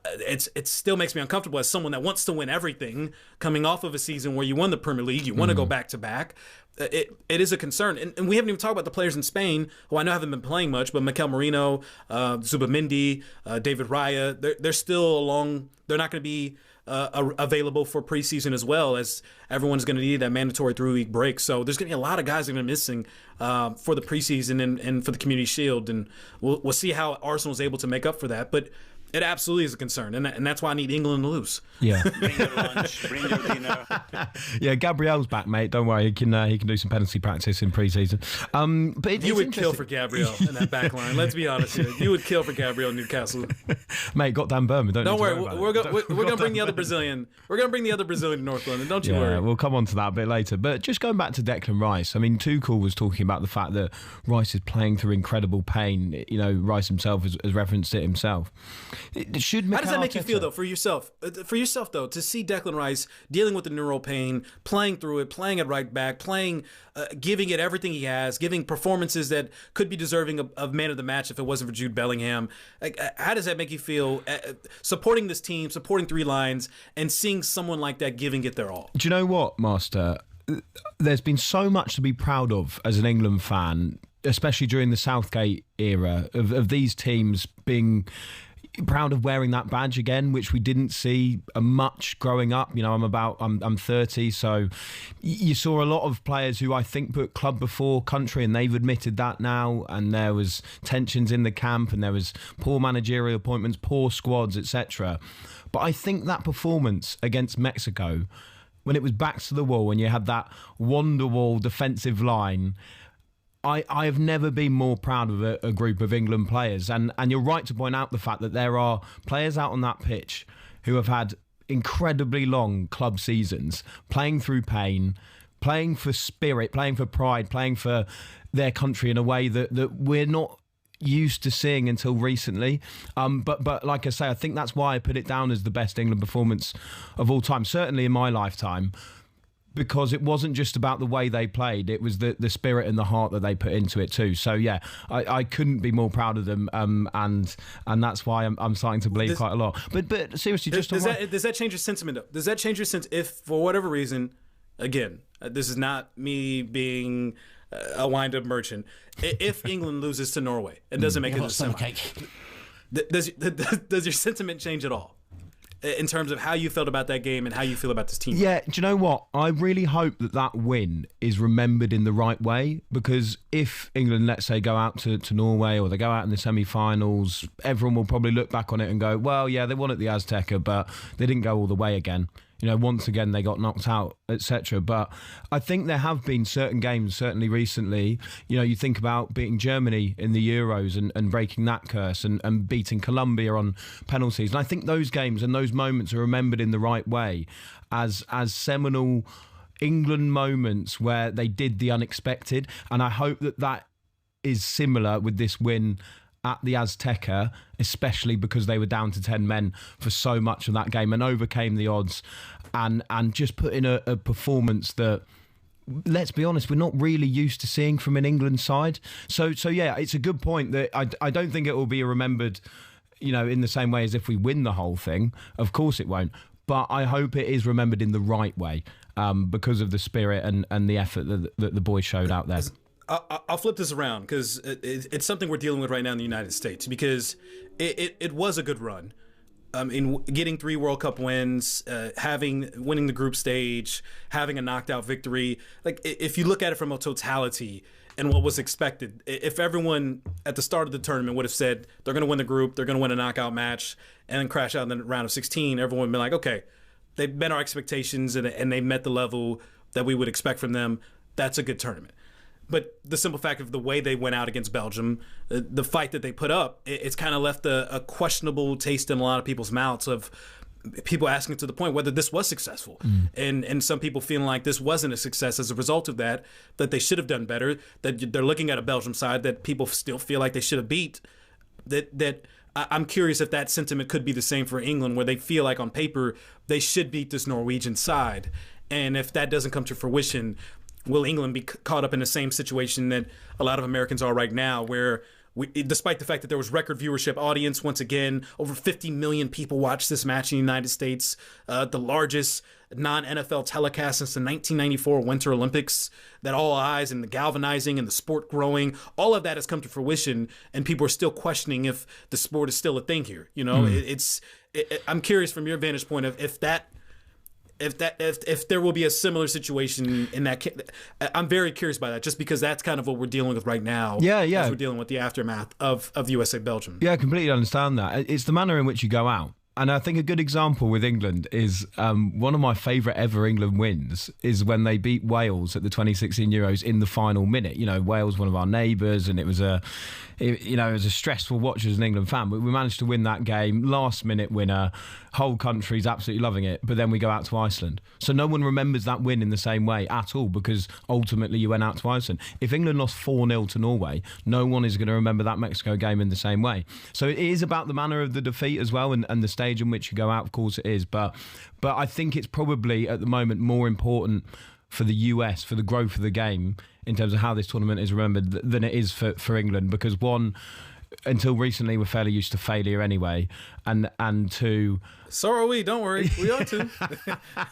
it still makes me uncomfortable as someone that wants to win everything coming off of a season where you won the Premier League, you want to go back-to-back. It is a concern. And we haven't even talked about the players in Spain, who I know haven't been playing much, but Mikel Merino, Zubamendi, David Raya, they're still along. They're not going to be available for preseason as well, as everyone's going to need that mandatory 3-week break. So there's going to be a lot of guys that are going to be missing for the preseason and for the Community Shield, and we'll see how Arsenal's able to make up for that. But it absolutely is a concern, and that's why I need England to lose. Yeah. Bring your lunch, bring your dinner. Yeah, Gabriel's back, mate. Don't worry, he can do some penalty practice in pre-season. But you would kill for Gabriel in that back line. Let's be honest here. You would kill for Gabriel in Newcastle. Mate, got Dan Berman. Don't worry. We're going to bring the other Brazilian. We're going to bring the other Brazilian to North London. Don't you worry. We'll come on to that a bit later. But just going back to Declan Rice, I mean, Tuchel was talking about the fact that Rice is playing through incredible pain. Rice himself has referenced it himself. Should How does that make you Arteta- feel, though, for yourself? For yourself, though, to see Declan Rice dealing with the neural pain, playing through it, playing at right back, giving it everything he has, giving performances that could be deserving of man of the match if it wasn't for Jude Bellingham. How does that make you feel, supporting this team, supporting Three Lions, and seeing someone like that giving it their all? Do you know what, Master? There's been so much to be proud of as an England fan, especially during the Southgate era, of these teams being proud of wearing that badge again, which we didn't see much growing up. You know, I'm 30, so you saw a lot of players who I think put club before country, and they've admitted that now. And there was tensions in the camp, and there was poor managerial appointments, poor squads, etc. But I think that performance against Mexico, when it was backs to the wall, when you had that wonder-wall defensive line, I have never been more proud of a group of England players. And you're right to point out the fact that there are players out on that pitch who have had incredibly long club seasons, playing through pain, playing for spirit, playing for pride, playing for their country in a way that we're not used to seeing until recently. But like I say, I think that's why I put it down as the best England performance of all time, certainly in my lifetime, because it wasn't just about the way they played, it was the spirit and the heart that they put into it too. So yeah, I couldn't be more proud of them, and that's why I'm starting to believe quite a lot. But seriously, does that change your sentiment, though? Does that change your sense if, for whatever reason, again, this is not me being a wind-up merchant, if England loses to Norway and doesn't make it to the semi, does your sentiment change at all in terms of how you felt about that game and how you feel about this team? Yeah, do you know what? I really hope that win is remembered in the right way, because if England, let's say, go out to Norway, or they go out in the semi-finals, everyone will probably look back on it and go, well, yeah, they won at the Azteca, but they didn't go all the way again. You know, once again, they got knocked out, etc. But I think there have been certain games, certainly recently, you know, you think about beating Germany in the Euros and breaking that curse, and beating Colombia on penalties. And I think those games and those moments are remembered in the right way as seminal England moments where they did the unexpected. And I hope that is similar with this win at the Azteca, especially because they were down to 10 men for so much of that game and overcame the odds and just put in a performance that, let's be honest, we're not really used to seeing from an England side. So yeah, it's a good point that I don't think it will be remembered, you know, in the same way as if we win the whole thing. Of course it won't. But I hope it is remembered in the right way, because of the spirit and the effort that the boys showed out there. I'll flip this around, because it's something we're dealing with right now in the United States, because it was a good run. In getting 3 World Cup wins, winning the group stage, having a knocked out victory. Like, if you look at it from a totality and what was expected, if everyone at the start of the tournament would have said they're going to win the group, they're going to win a knockout match, and then crash out in the round of 16, everyone would be like, okay, they've met our expectations and they met the level that we would expect from them. That's a good tournament. But the simple fact of the way they went out against Belgium, the fight that they put up, it's kind of left a questionable taste in a lot of people's mouths, of people asking to the point whether this was successful. And some people feeling like this wasn't a success as a result of that they should have done better, that they're looking at a Belgium side that people still feel like they should have beat. That I'm curious if that sentiment could be the same for England, where they feel like on paper they should beat this Norwegian side. And if that doesn't come to fruition, will England be caught up in the same situation that a lot of Americans are right now, where despite the fact that there was record viewership audience, once again, over 50 million people watched this match in the United States, the largest non-NFL telecast since the 1994 Winter Olympics, that all eyes and the galvanizing and the sport growing, all of that has come to fruition, and people are still questioning if the sport is still a thing here. You know, I'm curious from your vantage point of if there will be a similar situation in that. I'm very curious by that, just because that's kind of what we're dealing with right now. Yeah. As we're dealing with the aftermath of USA Belgium. Yeah, I completely understand that. It's the manner in which you go out. And I think a good example with England is one of my favourite ever England wins is when they beat Wales at the 2016 Euros in the final minute. You know, Wales, one of our neighbours, and it was a stressful watch as an England fan. But we managed to win that game, last minute winner. Whole country's absolutely loving it. But then we go out to Iceland. So no one remembers that win in the same way at all because ultimately you went out to Iceland. If England lost 4-0 to Norway, no one is going to remember that Mexico game in the same way. So it is about the manner of the defeat as well and the stage in which you go out, of course it is. But I think it's probably at the moment more important for the US, for the growth of the game in terms of how this tournament is remembered than it is for England, because one, until recently we're fairly used to failure anyway, and two, so are we, don't worry, we are too.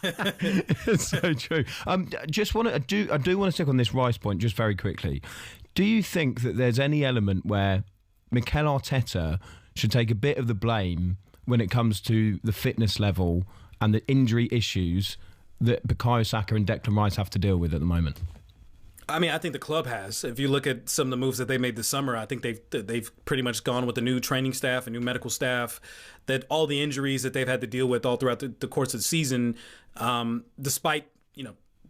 It's so true. I do want to stick on this Rice point just very quickly. Do you think that there's any element where Mikel Arteta should take a bit of the blame when it comes to the fitness level and the injury issues that Bukayo Saka and Declan Rice have to deal with at the moment? I mean, I think the club has. If you look at some of the moves that they made this summer, I think they've pretty much gone with a new training staff, a new medical staff, that all the injuries that they've had to deal with all throughout the course of the season, despite,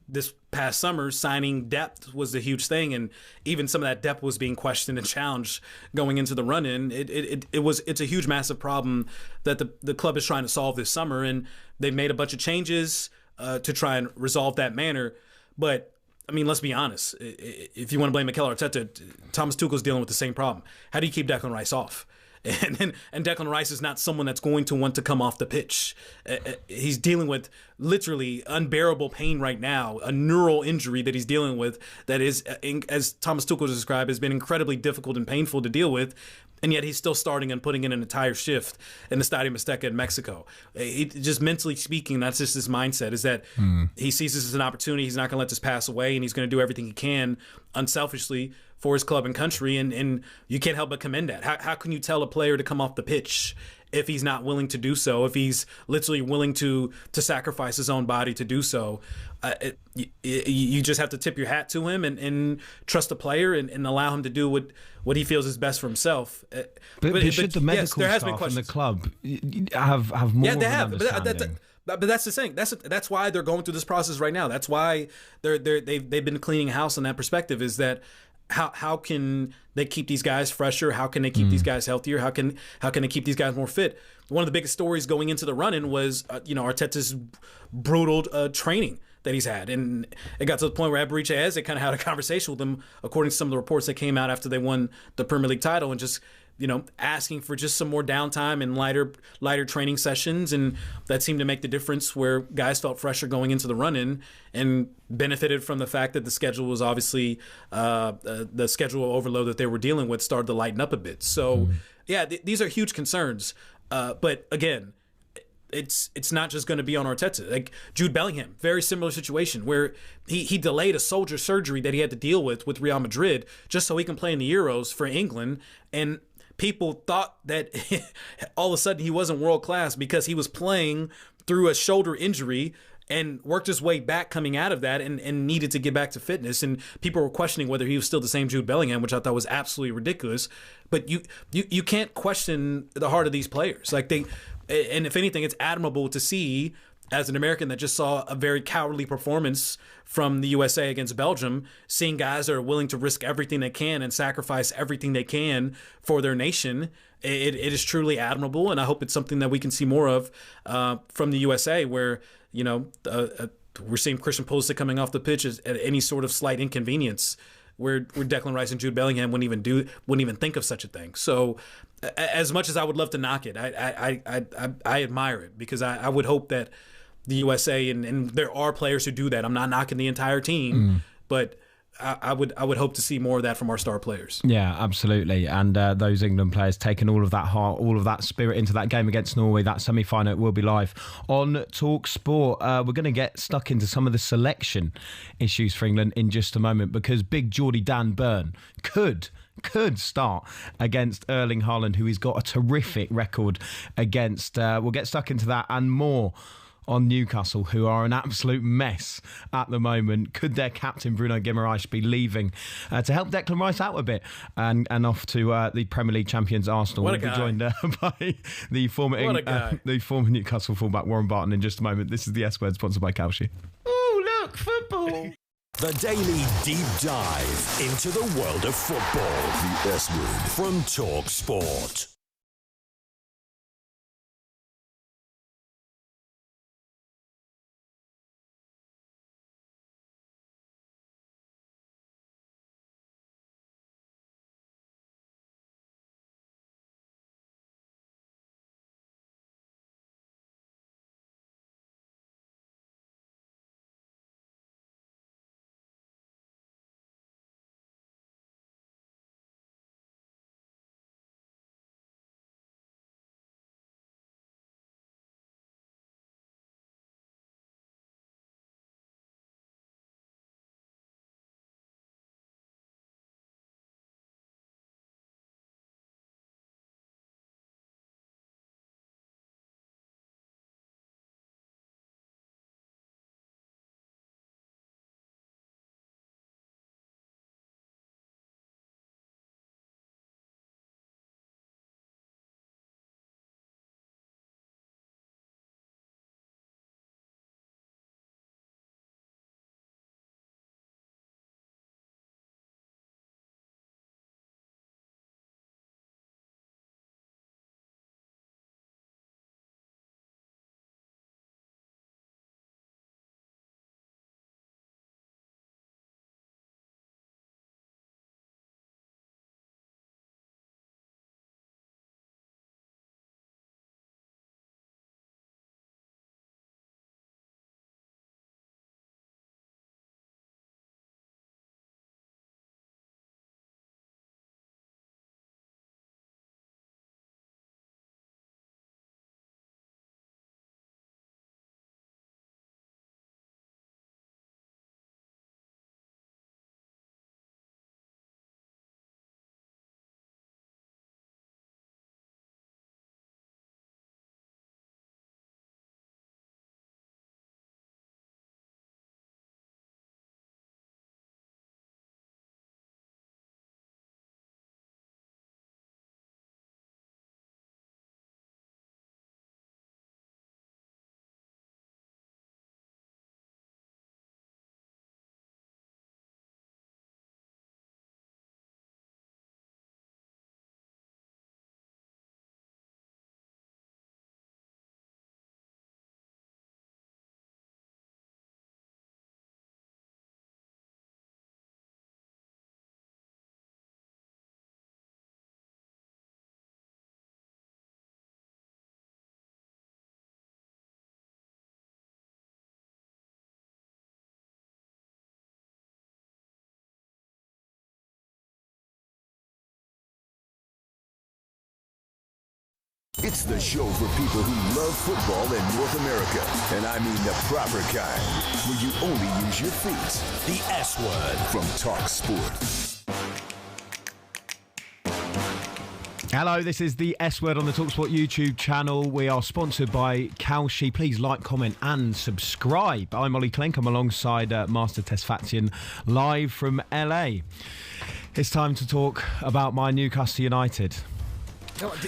this past summer, signing depth was a huge thing, and even some of that depth was being questioned and challenged going into the run-in. It's a huge, massive problem that the club is trying to solve this summer, and they've made a bunch of changes to try and resolve that manner. But I mean, let's be honest. If you want to blame Mikel Arteta, Thomas Tuchel's dealing with the same problem. How do you keep Declan Rice off? And Declan Rice is not someone that's going to want to come off the pitch. He's dealing with literally unbearable pain right now, a neural injury that he's dealing with that is, as Thomas Tuchel described, has been incredibly difficult and painful to deal with. And yet he's still starting and putting in an entire shift in the Estadio Azteca in Mexico. Just mentally speaking, that's just his mindset, is that he sees this as an opportunity. He's not going to let this pass away, and he's going to do everything he can unselfishly for his club and country. And you can't help but commend that. How can you tell a player to come off the pitch if he's not willing to do so, if he's literally willing to sacrifice his own body to do so? You just have to tip your hat to him and trust the player and allow him to do what he feels is best for himself. But should the medical staff and the club have more of an understanding? But that's the thing. That's why they're going through this process right now. That's why they've been cleaning house on that perspective, is that how can they keep these guys fresher? How can they keep these guys healthier? How can they keep these guys more fit? One of the biggest stories going into the run-in was Arteta's brutal training that he's had, and it got to the point where Aberiche kind of had a conversation with him, according to some of the reports that came out after they won the Premier League title, and just asking for just some more downtime and lighter training sessions, and that seemed to make the difference, where guys felt fresher going into the run-in and benefited from the fact that the schedule was obviously the schedule overload that they were dealing with started to lighten up a bit. So these are huge concerns, but again, it's not just going to be on Arteta. Like Jude Bellingham, very similar situation, where he delayed a soldier surgery that he had to deal with Real Madrid just so he can play in the Euros for England, and people thought that all of a sudden he wasn't world class because he was playing through a shoulder injury and worked his way back coming out of that and needed to get back to fitness. And people were questioning whether he was still the same Jude Bellingham, which I thought was absolutely ridiculous. But you can't question the heart of these players. And if anything, it's admirable to see, as an American that just saw a very cowardly performance from the USA against Belgium, seeing guys that are willing to risk everything they can and sacrifice everything they can for their nation. It is truly admirable, and I hope it's something that we can see more of from the USA, where we're seeing Christian Pulisic coming off the pitch at any sort of slight inconvenience, where Declan Rice and Jude Bellingham wouldn't even think of such a thing. So, as much as I would love to knock it, I admire it, because I would hope that the USA, and there are players who do that. I'm not knocking the entire team, but I would hope to see more of that from our star players. Yeah, absolutely. And those England players taking all of that heart, all of that spirit into that game against Norway. That semi-final will be live on talkSPORT. We're going to get stuck into some of the selection issues for England in just a moment, because big Geordie Dan Burn could start against Erling Haaland, who has got a terrific record against. We'll get stuck into that and more on Newcastle, who are an absolute mess at the moment. Could their captain, Bruno Guimaraes, be leaving to help Declan Rice out a bit and off to the Premier League champions Arsenal? What a We'll be guy. joined by the former Newcastle fullback, Warren Barton, in just a moment. This is the S-Word, sponsored by Kalshi. Ooh, look, football. The daily deep dive into the world of football. The S-Word from talkSPORT. It's the show for people who love football in North America. And I mean the proper kind, where you only use your feet. The S-Word from talkSPORT. Hello, this is the S-Word on the talkSPORT YouTube channel. We are sponsored by Kalshi. Please like, comment and subscribe. I'm Ollie Clink. I'm alongside Master Tesfatian, live from LA. It's time to talk about my Newcastle United.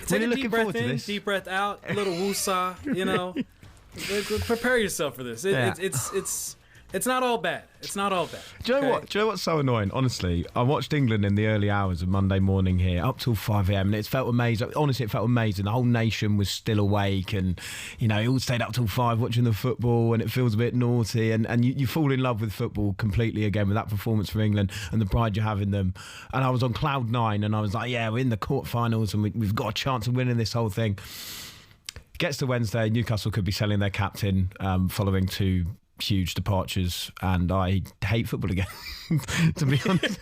Take a deep breath in, deep breath out, a little woosah, you know. Prepare yourself for this. It's not all bad. It's not all bad. Do you know what? Do you know what's so annoying? Honestly, I watched England in the early hours of Monday morning here, up till 5 a.m, and it felt amazing. Honestly, it felt amazing. The whole nation was still awake, and you know, it all stayed up till 5 watching the football, and it feels a bit naughty, and you fall in love with football completely again with that performance from England and the pride you have in them. And I was on cloud nine, and I was like, yeah, we're in the quarterfinals, and we've got a chance of winning this whole thing. Gets to Wednesday, Newcastle could be selling their captain following two huge departures, and I hate football again, to be honest.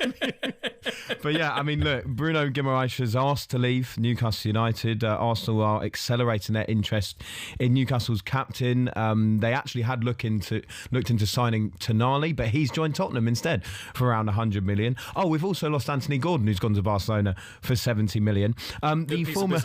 But yeah, I mean, look, Bruno Guimaraes is asked to leave Newcastle United. Arsenal are accelerating their interest in Newcastle's captain. They actually had looked into signing Tonali, but he's joined Tottenham instead for around 100 million. Oh, we've also lost Anthony Gordon, who's gone to Barcelona for 70 million. The former,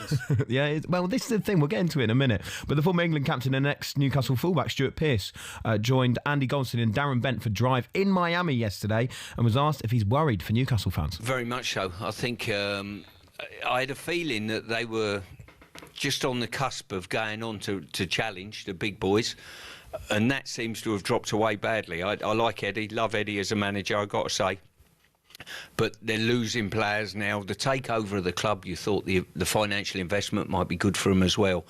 well, this is the thing. We'll get into it in a minute. But the former England captain and ex-Newcastle fullback Stuart Pearce joined Andy Goldstein and Darren Bent for Drive in Miami yesterday and was asked if he's worried for Newcastle fans. Very much so. I think I had a feeling that they were just on the cusp of going on to challenge the big boys, and that seems to have dropped away badly. I like Eddie, love Eddie as a manager, I've got to say. But they're losing players now. The takeover of the club, you thought the financial investment might be good for them as well.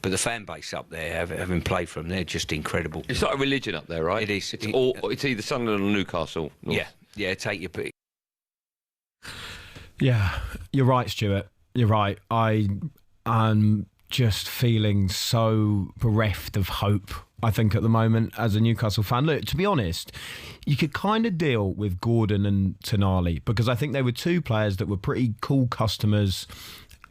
But the fan base up there, having played for them, they're just incredible. It's like a religion up there, right? It is. It's either Sunderland or Newcastle. North. Yeah, take your pick. Yeah, you're right, Stuart. You're right. I'm just feeling so bereft of hope, I think, at the moment as a Newcastle fan. Look, to be honest, you could kind of deal with Gordon and Tonali because I think they were two players that were pretty cool customers.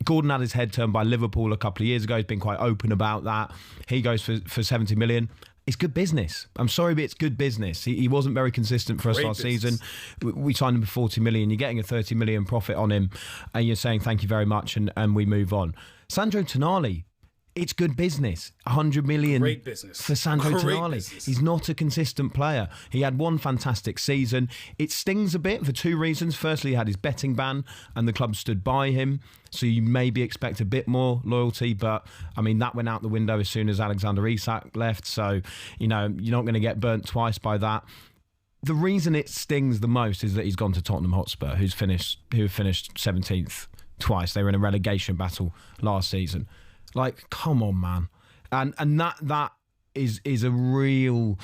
Gordon had his head turned by Liverpool a couple of years ago. He's been quite open about that. He goes for 70 million. It's good business. I'm sorry, but it's good business. He wasn't very consistent for us last season. We signed him for 40 million. You're getting a 30 million profit on him and you're saying thank you very much and we move on. Sandro Tonali, it's good business. 100 million Great business. for Sandro Great Tonali. business. He's not a consistent player. He had one fantastic season. It stings a bit for two reasons. Firstly, he had his betting ban and the club stood by him. So you maybe expect a bit more loyalty. But, I mean, that went out the window as soon as Alexander Isak left. So, you know, you're not going to get burnt twice by that. The reason it stings the most is that he's gone to Tottenham Hotspur, who finished 17th twice. They were in a relegation battle last season. Like, come on, man. And that is a real...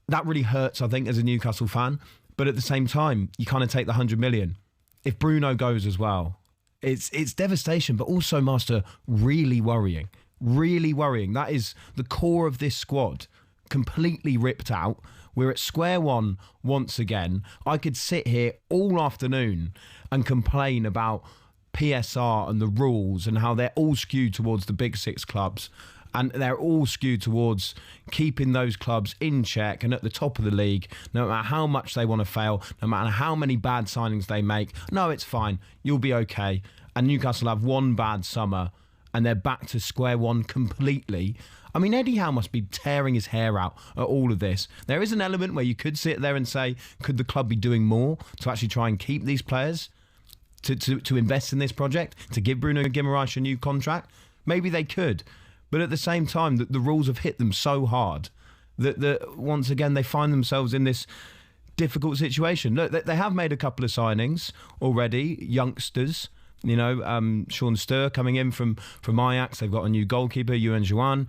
That really hurts, I think, as a Newcastle fan. But at the same time, you kind of take the 100 million. If Bruno goes as well, it's devastation, but also, Master, really worrying. Really worrying. That is the core of this squad, completely ripped out. We're at square one once again. I could sit here all afternoon and complain about PSR and the rules and how they're all skewed towards the big six clubs and they're all skewed towards keeping those clubs in check and at the top of the league, no matter how much they want to fail, no matter how many bad signings they make. No, it's fine. You'll be okay. And Newcastle have one bad summer and they're back to square one completely. I mean, Eddie Howe must be tearing his hair out at all of this. There is an element where you could sit there and say, could the club be doing more to actually try and keep these players? To invest in this project, to give Bruno Guimaraes a new contract? Maybe they could. But at the same time, the rules have hit them so hard that once again, they find themselves in this difficult situation. Look, they have made a couple of signings already, youngsters. You know, Sean Sturr coming in from Ajax. They've got a new goalkeeper, Yuan Juan.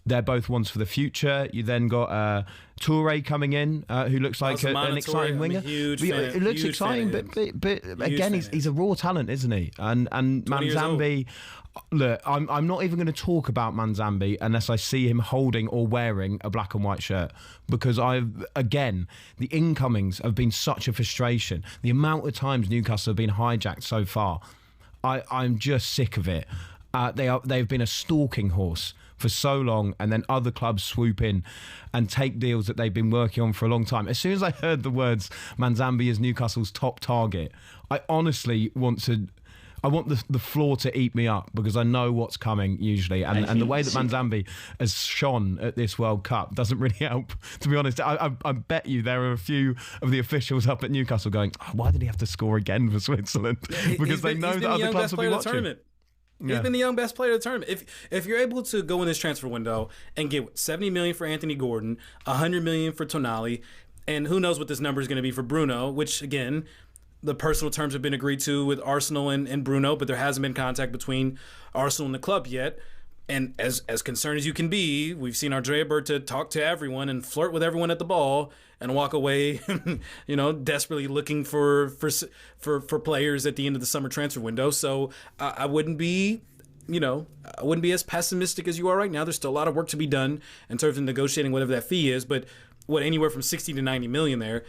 They're both ones for the future. You then got Toure coming in, who looks like an exciting winger. It looks exciting, but again, he's a raw talent, isn't he? And Manzambi, look, I'm not even going to talk about Manzambi unless I see him holding or wearing a black and white shirt, because the incomings have been such a frustration. The amount of times Newcastle have been hijacked so far, I'm just sick of it. They've been a stalking horse for so long, and then other clubs swoop in and take deals that they've been working on for a long time. As soon as I heard the words Manzambi is Newcastle's top target, I honestly want the floor to eat me up, because I know what's coming usually, and the way that Manzambi has shone at this World Cup doesn't really help, to be honest. I bet you there are a few of the officials up at Newcastle going, why did he have to score again for Switzerland? Because they know that other clubs will be watching. He's been the young best player of the tournament. If you're able to go in this transfer window and get 70 million for Anthony Gordon, 100 million for Tonali, and who knows what this number is going to be for Bruno, which again, the personal terms have been agreed to with Arsenal and Bruno, but there hasn't been contact between Arsenal and the club yet. And as concerned as you can be, we've seen Andrea Berta talk to everyone and flirt with everyone at the ball and walk away, you know, desperately looking for players at the end of the summer transfer window. So I wouldn't be as pessimistic as you are right now. There's still a lot of work to be done in terms of negotiating whatever that fee is, but anywhere from 60 to 90 million there.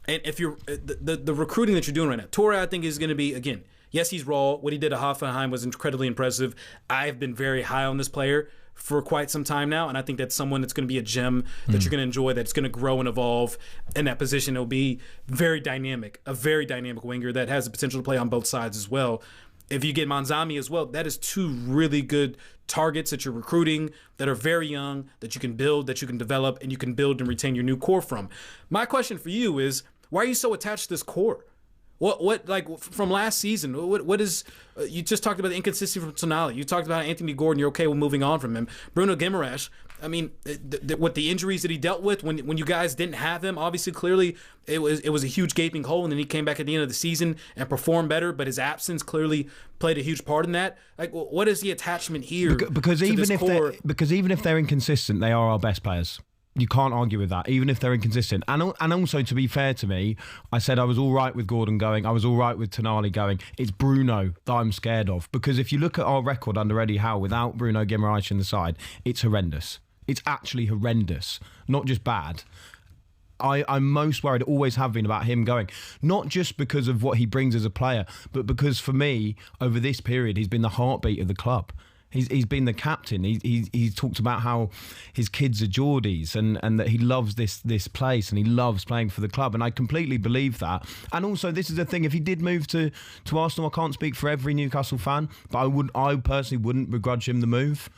And if you're the recruiting that you're doing right now, Torre, I think is going to be, again, yes, he's raw. What he did at Hoffenheim was incredibly impressive. I've been very high on this player for quite some time now, and I think that's someone that's going to be a gem that you're going to enjoy, that's going to grow and evolve in that position. It'll be very dynamic, a very dynamic winger that has the potential to play on both sides as well. If you get Manzami as well, that is two really good targets that you're recruiting that are very young, that you can build, that you can develop, and you can build and retain your new core from. My question for you is, why are you so attached to this core? What like from last season? What is you just talked about the inconsistency from Tonali. You talked about Anthony Gordon. You're okay with moving on from him. Bruno Guimaraes. I mean, what the injuries that he dealt with when you guys didn't have him. Obviously, clearly, it was a huge gaping hole, and then he came back at the end of the season and performed better. But his absence clearly played a huge part in that. Like, what is the attachment here? Because even if they're inconsistent, they are our best players. You can't argue with that, even if they're inconsistent. And also, to be fair to me, I said I was all right with Gordon going. I was all right with Tonali going. It's Bruno that I'm scared of. Because if you look at our record under Eddie Howe without Bruno Guimaraes in the side, it's horrendous. It's actually horrendous, not just bad. I'm most worried, always have been, about him going. Not just because of what he brings as a player, but because for me, over this period, he's been the heartbeat of the club. He's been the captain. He's talked about how his kids are Geordies and that he loves this place and he loves playing for the club. And I completely believe that. And also, this is the thing, if he did move to Arsenal, I can't speak for every Newcastle fan, but I personally wouldn't begrudge him the move.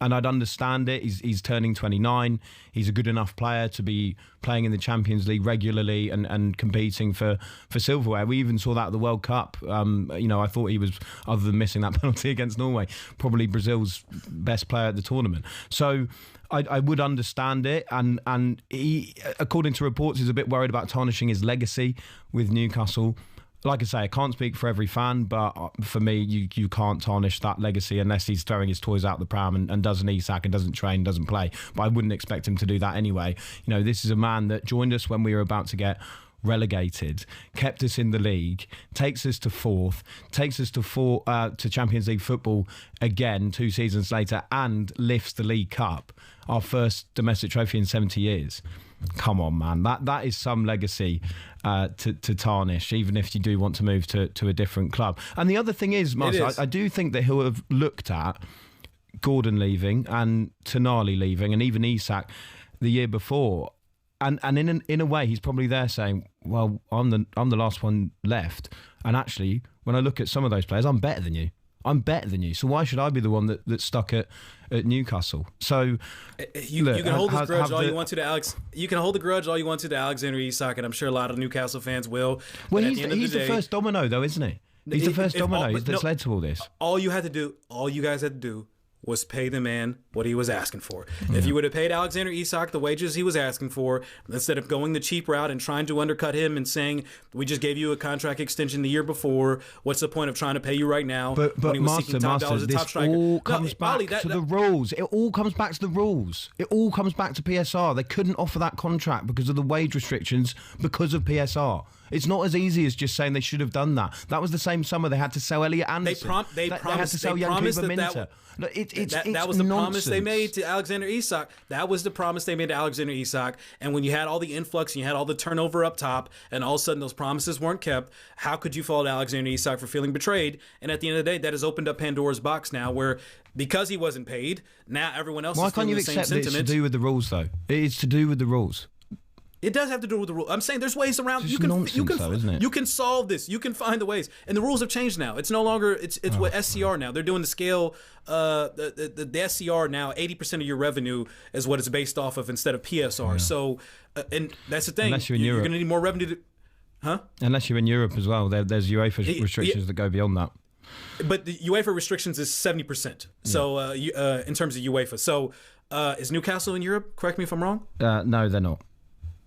And I'd understand it. He's turning 29. He's a good enough player to be playing in the Champions League regularly and competing for silverware. We even saw that at the World Cup. I thought he was, other than missing that penalty against Norway, probably Brazil's best player at the tournament. So I would understand it. And he, according to reports, is a bit worried about tarnishing his legacy with Newcastle. Like I say, I can't speak for every fan, but for me, you can't tarnish that legacy unless he's throwing his toys out the pram and does an Isak and doesn't train, doesn't play. But I wouldn't expect him to do that anyway. You know, this is a man that joined us when we were about to get relegated, kept us in the league, takes us to fourth, takes us to Champions League football again 2 seasons later, and lifts the League Cup, our first domestic trophy in 70 years. Come on, man. That is some legacy to tarnish, even if you do want to move to a different club. And the other thing is, Marcel, I do think that he'll have looked at Gordon leaving and Tonali leaving and even Isak the year before. And in a way, he's probably there saying, well, I'm the last one left. And actually, when I look at some of those players, I'm better than you. So why should I be the one that's stuck at Newcastle? So you can hold this grudge all you want to Alex. You can hold the grudge all you want to Alexander Isak, and I'm sure a lot of Newcastle fans will. Well, he's the first domino, though, isn't he? He's the first domino that's led to all this. All you guys had to do was pay the man what he was asking for. Yeah. If you would have paid Alexander Isak the wages he was asking for, instead of going the cheap route and trying to undercut him and saying, we just gave you a contract extension the year before, what's the point of trying to pay you right now? But Master, this all comes back to the rules. It all comes back to the rules. It all comes back to PSR. They couldn't offer that contract because of the wage restrictions, because of PSR. It's not as easy as just saying they should have done that. That was the same summer they had to sell Elliot Anderson. They had to sell Jan-Kuba Minter. That was the promise they made to Alexander Isak. That was the promise they made to Alexander Isak. And when you had all the influx and you had all the turnover up top, and all of a sudden those promises weren't kept, how could you fault Alexander Isak for feeling betrayed? And at the end of the day, that has opened up Pandora's box now, where because he wasn't paid, now everyone else is feeling the same sentiment. Why can't you accept that it's to do with the rules, though? It's to do with the rules. It does have to do with the rule. I'm saying there's ways around. You can solve this. You can find the ways, and the rules have changed now. It's no longer. It's what SCR now. They're doing the scale. The SCR now. 80% of your revenue is what it's based off of instead of PSR. Yeah. So, and that's the thing. Unless you're in Europe, you're going to need more revenue. Unless you're in Europe as well, there's UEFA restrictions that go beyond that. But the UEFA restrictions is 70%. So in terms of UEFA, so is Newcastle in Europe? Correct me if I'm wrong. No, they're not.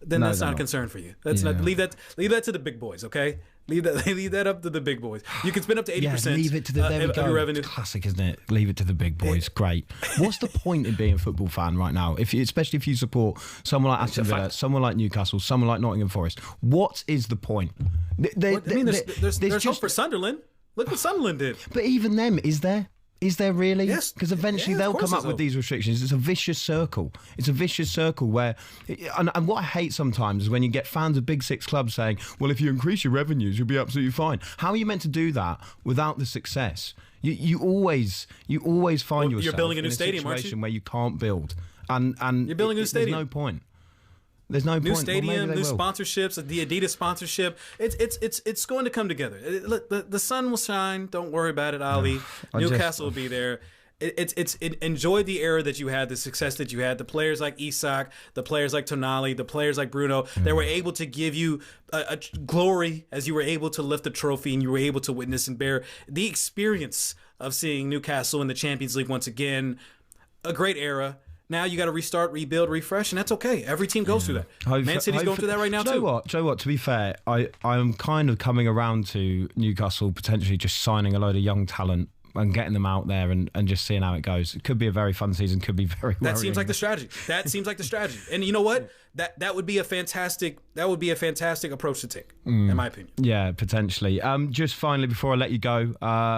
Then that's not a concern for you. That's not. Leave that to the big boys, okay? Leave that up to the big boys. You can spend up to 80%. Leave it to the of your revenue. It's classic, isn't it? Leave it to the big boys. Great. What's the point in being a football fan right now? Especially if you support someone like Aston Villa, someone like Newcastle, someone like Nottingham Forest. What is the point? There's hope for Sunderland. Look what Sunderland did. But even them, is there? Is there really? Yes. Because eventually they'll come up with these restrictions. It's a vicious circle. It's a vicious circle where... And what I hate sometimes is when you get fans of Big Six clubs saying, well, if you increase your revenues, you'll be absolutely fine. How are you meant to do that without the success? You always find yourself you're building a new in a stadium, situation aren't you? where you can't build. And you're building a new stadium. There's no point. There's no new point. stadium, new sponsorships, the Adidas sponsorship. It's going to come together. Look, the sun will shine. Don't worry about it, Ali. Newcastle will be there. Enjoy the era that you had, the success that you had. The players like Isak, the players like Tonali, the players like Bruno, that were able to give you a glory as you were able to lift the trophy and you were able to witness and bear the experience of seeing Newcastle in the Champions League once again. A great era. Now you got to restart, rebuild, refresh, and that's okay. Every team goes through that. Man City's going through that right now, too. Do you know what? To be fair, I am kind of coming around to Newcastle potentially just signing a load of young talent and getting them out there and just seeing how it goes. It could be a very fun season, could be very worrying. That seems like the strategy. And you know what? That would be a fantastic approach to take, in my opinion. Yeah, potentially. Just finally, before I let you go,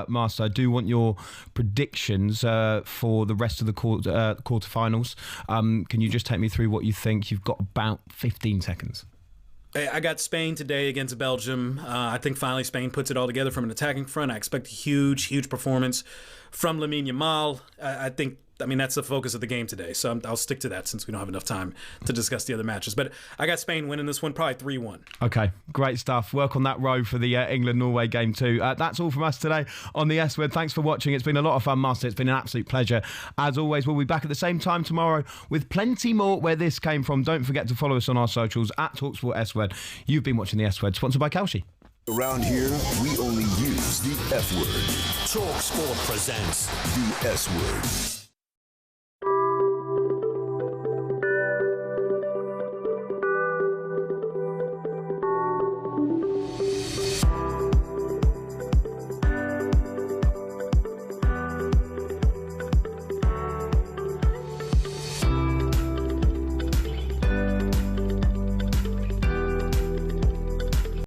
Master, I do want your predictions for the rest of the quarterfinals. Can you just take me through what you think? You've got about 15 seconds. I got Spain today against Belgium. I think finally Spain puts it all together from an attacking front. I expect a huge performance from Lamine Yamal. I mean, that's the focus of the game today. So I'll stick to that since we don't have enough time to discuss the other matches. But I got Spain winning this one, probably 3-1. Okay, great stuff. Work on that row for the England-Norway game too. That's all from us today on the S Word. Thanks for watching. It's been a lot of fun, Master. It's been an absolute pleasure. As always, we'll be back at the same time tomorrow with plenty more where this came from. Don't forget to follow us on our socials at talkSPORT S Word. You've been watching the S Word, sponsored by Kalshi. Around here, we only use the F word. talkSPORT presents the S Word.